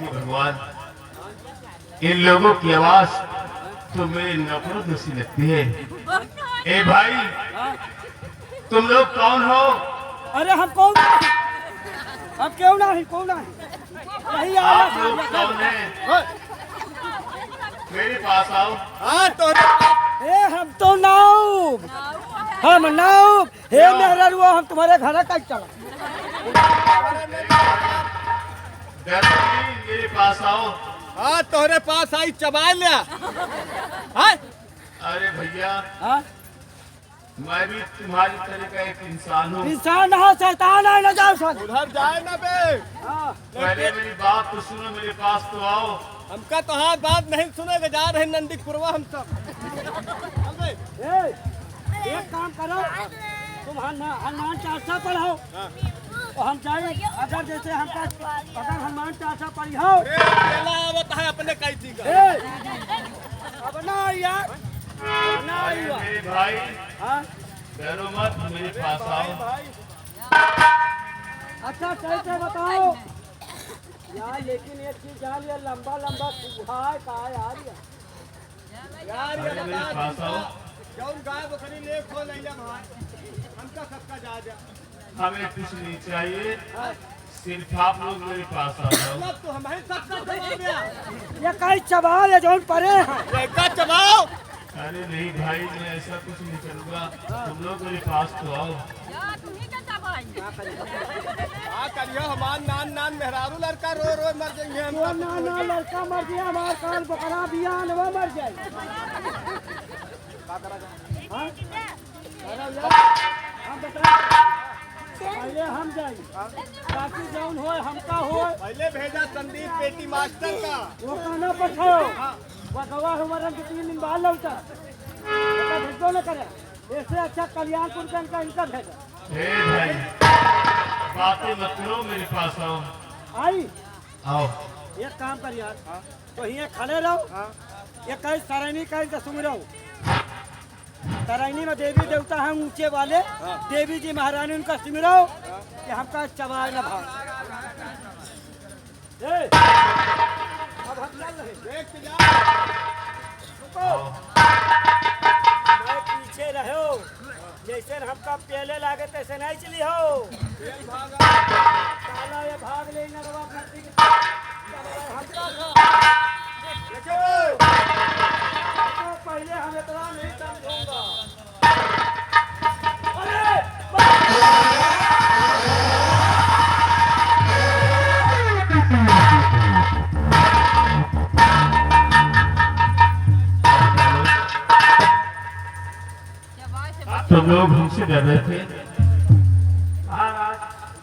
[SPEAKER 1] भगवान इन लोगों की आवाज तो मेरी नफरत सी लगती है। ए भाई तुम लोग कौन हो?
[SPEAKER 4] अरे हम कौन हम क्यों नहीं कौन नहीं
[SPEAKER 1] आप लोग कौन हैं? मेरे पास आओ।
[SPEAKER 4] हाँ तो हम तो नाव हम नाव हे मेहरा रुआ हम तुम्हारे घर का चला
[SPEAKER 1] मेरे पास आओ।
[SPEAKER 4] हाँ तोहरे पास आई चबा लिया हाँ
[SPEAKER 1] अरे भैया
[SPEAKER 4] हाँ
[SPEAKER 1] मैं भी तुम्हारी तरह का एक इंसान हूँ।
[SPEAKER 4] इंसान हो शैतान है न जाओ सर उधर जाए ना बे हाँ
[SPEAKER 1] पहले मेरी बात तो सुनो, मेरे पास तो आओ।
[SPEAKER 4] हमका तो हाँ बात नहीं सुनेगा जा रहे नंदीपुरवा हम सब एक काम करो तुम हनुमान चालीसा पढ़ो और हम जाए अगर जैसे हमका अगर हनुमान चालीसा पढ़ी हो है अपने कैसी का अब ना यार ना
[SPEAKER 1] मेरे भाई
[SPEAKER 4] हाँ
[SPEAKER 1] डरो मत, मेरे पास आओ।
[SPEAKER 4] अच्छा सही से बताओ यार लेकिन एक चीज जान लिया लंबा लंबा है का यार यार
[SPEAKER 1] अरे मेरे पास आओ।
[SPEAKER 4] कौन गाय बकरी ले खो नहीं जा भाई हमका सबका जा जा
[SPEAKER 1] हमें कुछ नहीं चाहिए, सिर्फ आप लोग मेरे पास आ जाओ।
[SPEAKER 4] तो हमारे सबका चबा गया ये कहीं चबाओ ये जोन परे है का चबाओ।
[SPEAKER 1] अरे नहीं भाई मैं ऐसा कुछ नहीं करूँगा, तुम लोग मेरे पास तो आओ।
[SPEAKER 4] हाँ करियो हमार नान नान मेहरारू लड़का रो रो मर जाएंगे हम नान नान लड़का मर गया हमार काल बकरा दिया वो मर जाए हम बता पहले हम जाए बाकी जौन हो हमका हो पहले भेजा संदीप पेटी मास्टर का वो कहना पठाओ वो गवाह हमारा 3 दिन बाद लौटा भेजो न करे ऐसे अच्छा कल्याणपुर का इनका भेजा
[SPEAKER 1] हे भाई बातें मत करो, मेरे पास आओ।
[SPEAKER 4] आई
[SPEAKER 1] आओ
[SPEAKER 4] एक काम कर यार तो ये खड़े रहो ये कहीं सरायनी कहीं तो सुन रहो सरायनी में देवी देवता हैं ऊंचे वाले देवी जी महारानी उनका सिमरो कि हमका चबाए न भाग अब हम चल रहे देख के जा रुको मैं पीछे रहो जैसे हमका पहले लागे तैसे नहीं चली हो साला ये भाग ले नरवा करती पहले हम इतना नहीं समझूंगा
[SPEAKER 1] तुम लोग हमसे डर रहे थे।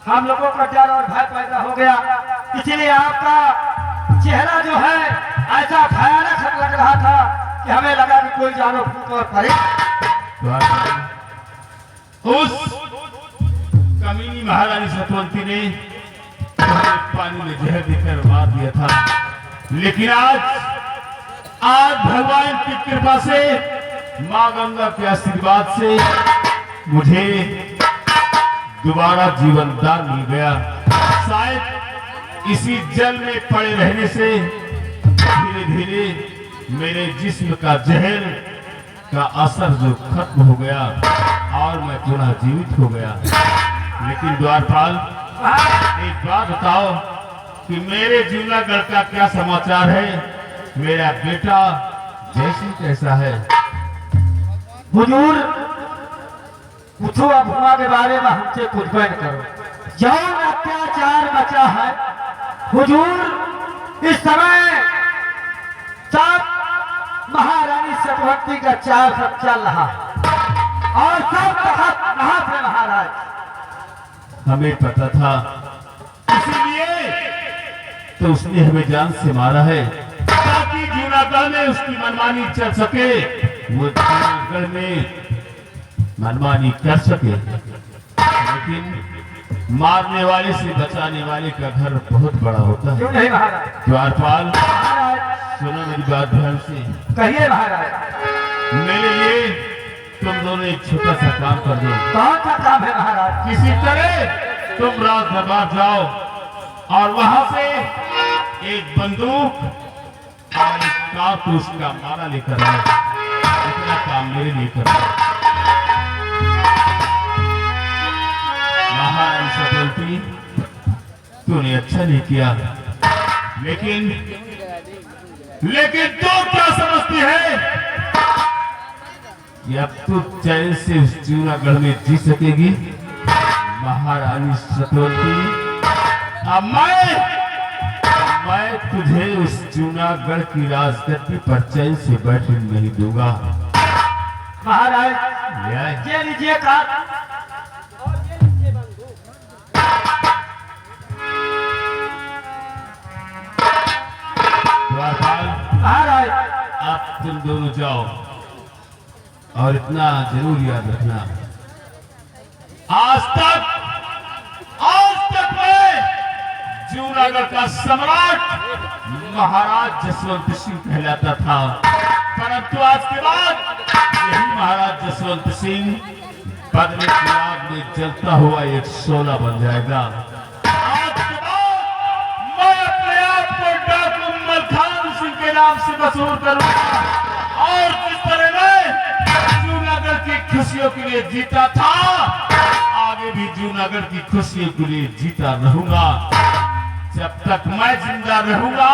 [SPEAKER 3] हम लोगों का डर और भय पैदा हो गया, इसलिए आपका चेहरा जो है ऐसा भयानक लग रहा था कि हमें लगा कि कोई जानो भूत और परे।
[SPEAKER 1] उस कमीनी महारानी सतवंती ने तुम्हें पानी में जहर देकर मार दिया था, लेकिन आज भगवान की कृपा से, माँ गंगा के आशीर्वाद से मुझे दोबारा जीवन दान मिल गया। शायद इसी जल में पड़े रहने से धीरे धीरे मेरे जिस्म का जहर का असर जो खत्म हो गया और मैं पुनः जीवित हो गया। लेकिन द्वारपाल, एक बात बताओ कि मेरे जूनागढ़ का क्या समाचार है? मेरा बेटा जैसी कैसा है?
[SPEAKER 3] हुजूर पूछो अब हुआ के बारे में हमसे कुछ बयान करो। जौन अत्याचार मचा है हुजूर, इस समय सब महारानी सतवंती का चाल सब चल रहा है और सब तहत है महाराज।
[SPEAKER 1] हमें पता था, इसीलिए तो उसने हमें जान से मारा है ताकि जूनागढ़ में उसकी मनमानी चल सके, वो जूनागढ़ में मनमानी कर सके। लेकिन मारने वाले से बचाने वाले का घर बहुत बड़ा होता है।
[SPEAKER 3] क्यों नहीं महाराज?
[SPEAKER 1] द्वारपाल,
[SPEAKER 3] महाराज
[SPEAKER 1] सुनो मेरी बात ध्यान से।
[SPEAKER 3] कहिए महाराज।
[SPEAKER 1] मेरे लिए तुम दोनों एक छोटा सा काम कर दो।
[SPEAKER 3] कौन सा काम है महाराज?
[SPEAKER 1] किसी तरह तुम रात दरबार जाओ और वहां से एक बंदूक और एक कारतूस का माला लेकर आओ। इतना काम मेरे लिए करो। महारानी सतवंती, तूने अच्छा नहीं किया, लेकिन तू क्या समझती है कि अब तू चैन से उस जूनागढ़ में जी सकेगी? महारानी सतवंती, अब मैं तुझे उस जूनागढ़ की राजगद्दी पर चैन से बैठने नहीं दूंगा।
[SPEAKER 3] महाराज ये लीजिए कार। महाराज
[SPEAKER 1] अब तुम दोनों जाओ और इतना जरूर याद रखना, आज तक मैं जूनागढ़ का सम्राट महाराज जसवंत सिंह कहलाता था, परंतु आज के बाद यही महाराज जसवंत सिंह बदले की आग में जलता हुआ एक शोला बन जाएगा। आज के बाद मैं अपने आप को डाकू मलखान सिंह के नाम से मशहूर करूंगा और जिस तरह मैं जूनागढ़ की खुशियों के लिए जीता था, आगे भी जूनागढ़ की खुशियों के लिए जीता रहूंगा। जब तक मैं जिंदा रहूंगा,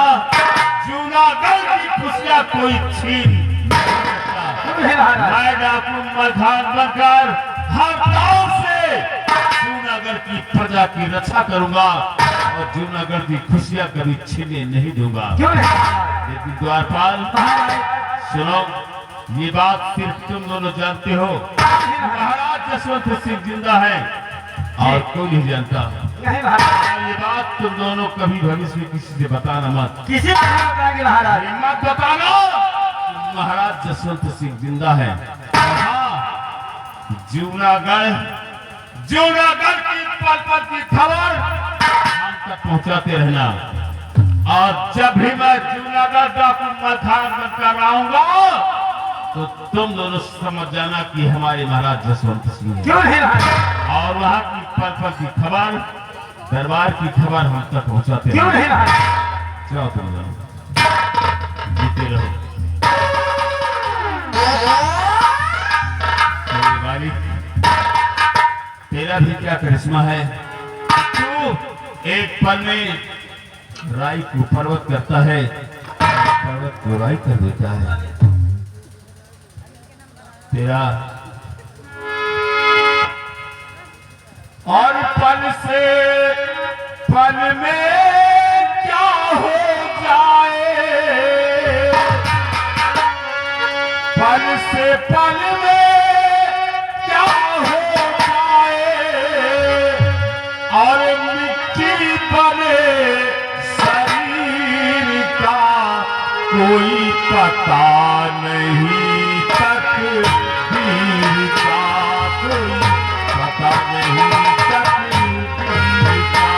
[SPEAKER 1] जूनागढ़ की खुशियां कोई छीन नहीं सकता। मैं डाकू मलखान बनकर हर गांव से जूनागढ़ की प्रजा की रक्षा करूंगा और जूनागढ़ की खुशियां कभी छीने नहीं दूंगा। लेकिन द्वारपाल, सुनो, ये बात सिर्फ तुम दोनों जानते हो। महाराज जसवंत सिंह जिंदा है और कोई नहीं जानता। ये बात तुम दोनों कभी भविष्य में किसी से बताना मत।
[SPEAKER 3] किसी को नहीं बताएंगे महाराज।
[SPEAKER 1] मत बताना महाराज जसवंत सिंह जिंदा है। जूनागढ़ की पल की खबर हम तक पहुंचाते रहना और जब भी मैं जूनागढ़ डाकू मलखान बनकर आऊंगा तो तुम दोनों समझ जाना कि हमारे महाराज जसवंत सिंह हैं।
[SPEAKER 3] क्यों नहीं
[SPEAKER 1] और वहाँ की पल की खबर, दरबार की खबर हम तक पहुंचाते
[SPEAKER 3] क्यों नहीं
[SPEAKER 1] जाओ तुम दोनों, जीते रहो। मेरे मालिक, तेरा भी क्या करिश्मा है, तू एक पल में राई को पर्वत करता है, पर्वत को राई कर देता है। तेरा और पल से पल में क्या हो जाए, पल से पल में क्या हो जाए और मिट्टी पर शरीर का कोई पता नहीं, तकदीर का कोई पता नहीं, तकदीर का।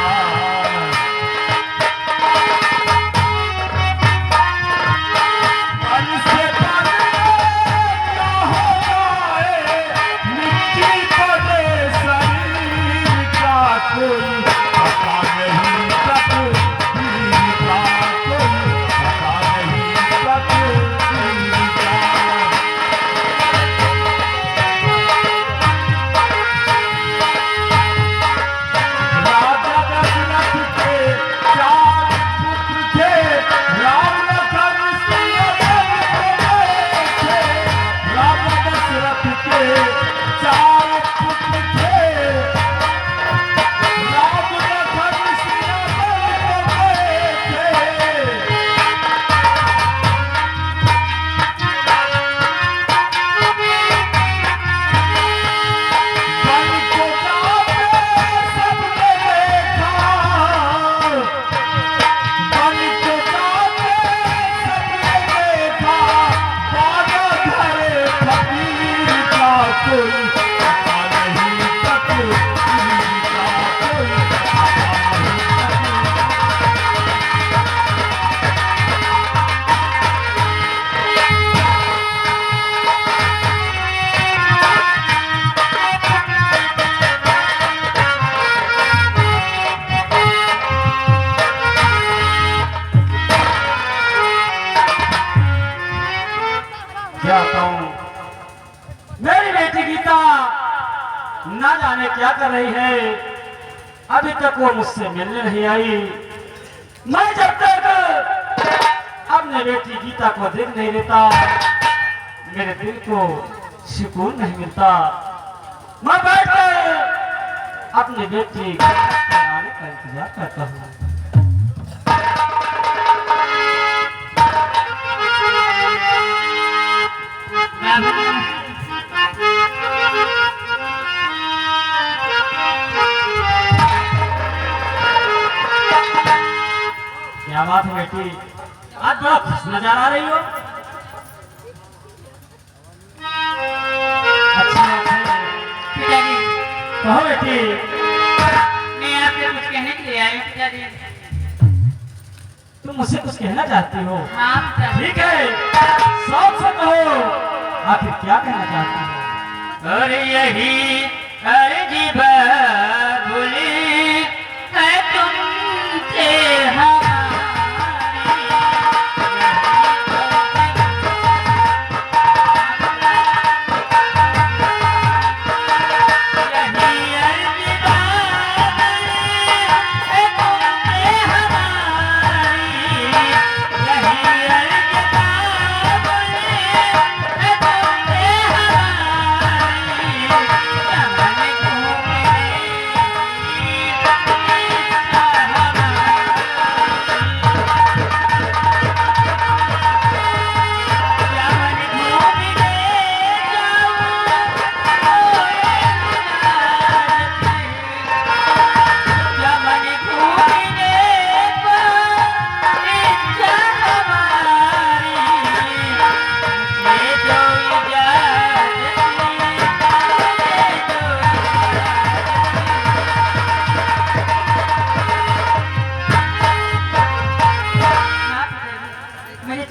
[SPEAKER 2] जाने क्या कर रही है, अभी तक वो मुझसे मिलने नहीं आई। मैं जब तक अपने बेटी गीता को देख नहीं लेता, मेरे दिल को सुकून नहीं मिलता। मैं बैठकर अपनी बेटी आने का इंतजार करता हूँ। क्या बात है बेटी, आज बड़ा खुश नजर आ रही हो। अच्छा
[SPEAKER 6] पिताजी,
[SPEAKER 2] कहो बेटी।
[SPEAKER 6] मैं आपसे कुछ कहने के लिए आई हूँ पिताजी।
[SPEAKER 2] तुम मुझसे कुछ कहना चाहती हो?
[SPEAKER 6] हाँ पिताजी।
[SPEAKER 2] ठीक है, शौक से कहो, आखिर क्या कहना चाहती हो?
[SPEAKER 6] और यही अर्जी भूली है तुमसे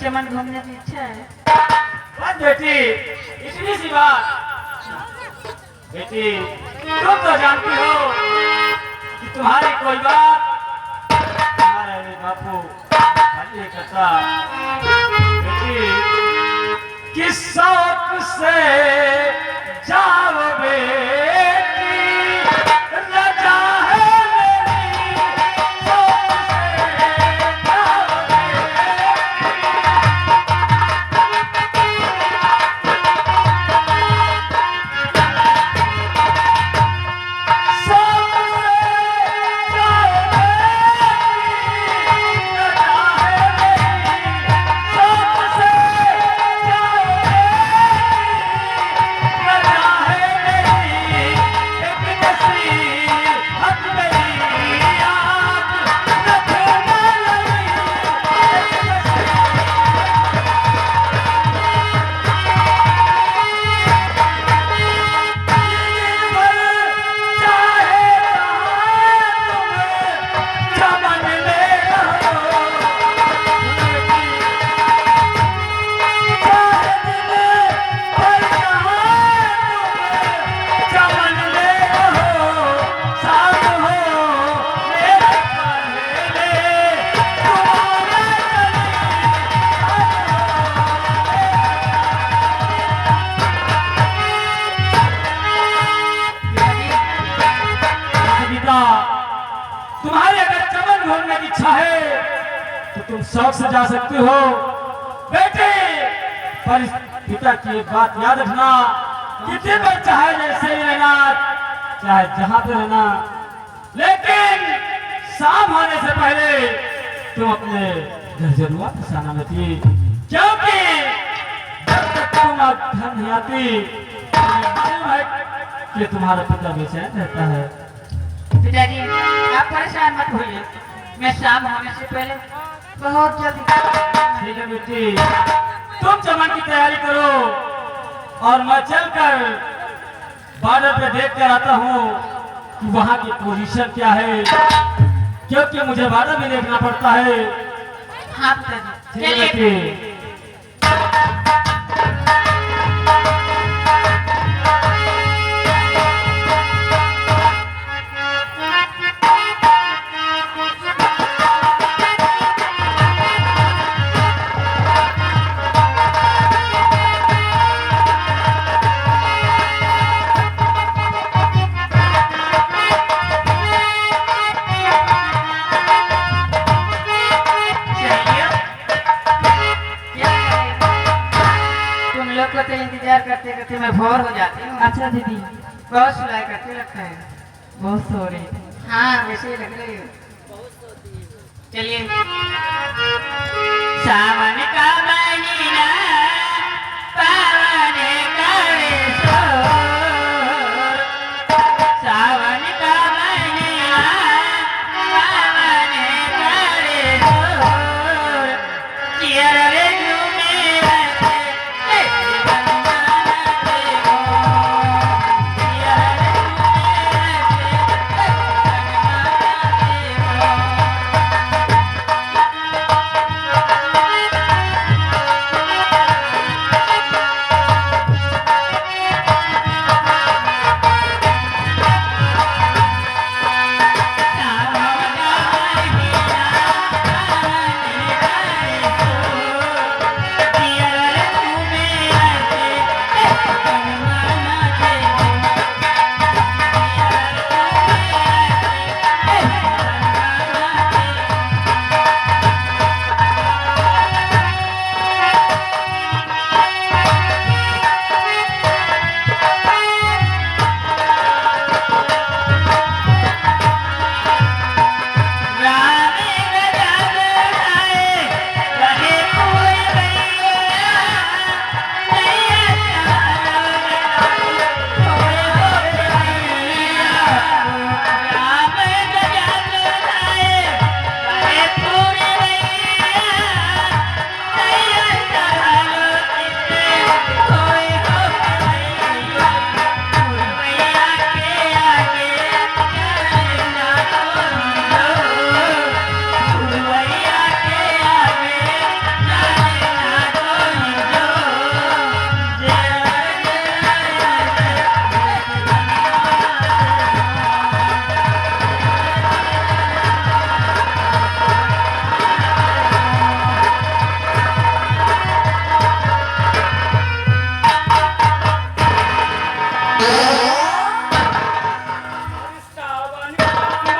[SPEAKER 6] चमन घूमने की इच्छा है।
[SPEAKER 2] बस बेटी, इतनी सी बात। बेटी, तुम तो जानती हो कि तुम्हारी कोई बात हमारे बापू हल नहीं करता। बेटी, किस शौक से जाओ बेटी, रजा है मेरी, शौक से जाओ बेटी। तुम्हारी अगर चमन घूमने की इच्छा है तो तुम शौक से जा सकती हो बेटे, पर इस पिता की एक बात याद रखना कि दिन भर चाहे जैसे ही रहना, चाहे जहां पे रहना, लेकिन शाम होने से पहले तुम अपने घर जरूर वापस आना बेटी, क्योंकि जब तक तुम घर नहीं आती मुझे मालूम है कि तुम्हारा पिता बेचैन रहता है।
[SPEAKER 6] पिताजी, आप परेशान मत होइए, मैं शाम होने से पहले बहुत जल्दी।
[SPEAKER 2] ठीक है बेटी, तुम चमन की तैयारी करो और मैं चलकर बॉर्डर पे देख कर आता हूँ कि वहाँ की पोजीशन क्या है, क्योंकि मुझे बॉर्डर भी देखना पड़ता है।
[SPEAKER 6] हाँ पिताजी,
[SPEAKER 2] ठीक है
[SPEAKER 6] चलिए।
[SPEAKER 2] बेटी।
[SPEAKER 6] मैं भोर हो जाती हूँ।
[SPEAKER 2] अच्छा दीदी,
[SPEAKER 6] बहुत सिलाई करती लगता है।
[SPEAKER 2] बहुत सॉरी।
[SPEAKER 6] हाँ वैसे ही लग रही है। चलिए। सावन का महीना पावन करे सोर, सावन का महीना पावन करे सोर, चियर रे झूमे रहते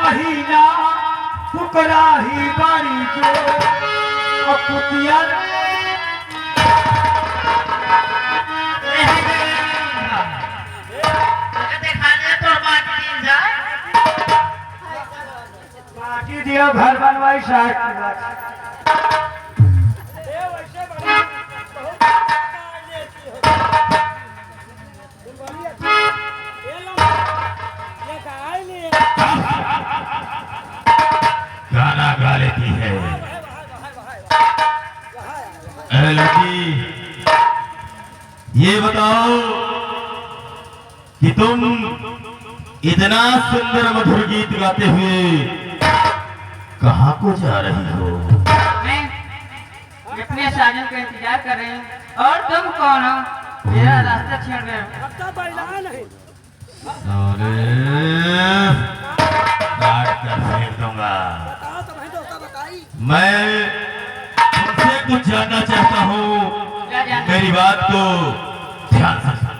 [SPEAKER 3] महीना फुकराही बारी जो अकुतिया पार्टी दियो घर बनवाई साठ की बात।
[SPEAKER 4] ये वैसे बना बहुत लेती हो। तुम बोलिए ये लो ये गाय नहीं है।
[SPEAKER 1] गाना गा लेती है। ए लड़की, ये बताओ कि तुम इतना सुंदर मधुर गीत गाते हुए कहाँ को जा रही हो?
[SPEAKER 6] मैं अपने साजन का इंतजार कर रही हूँ। और तुम कौन हो? मेरा रास्ता छेड़ रहे हो।
[SPEAKER 4] अब तो बैला नहीं।
[SPEAKER 1] अरे काट कर फेंक दूंगा।
[SPEAKER 4] बताओ तो भाई तो बताई।
[SPEAKER 1] मैं तुमसे कुछ जानना चाहता हूँ,
[SPEAKER 6] क्या जानना?
[SPEAKER 1] मेरी बात को ध्यान से सुनो।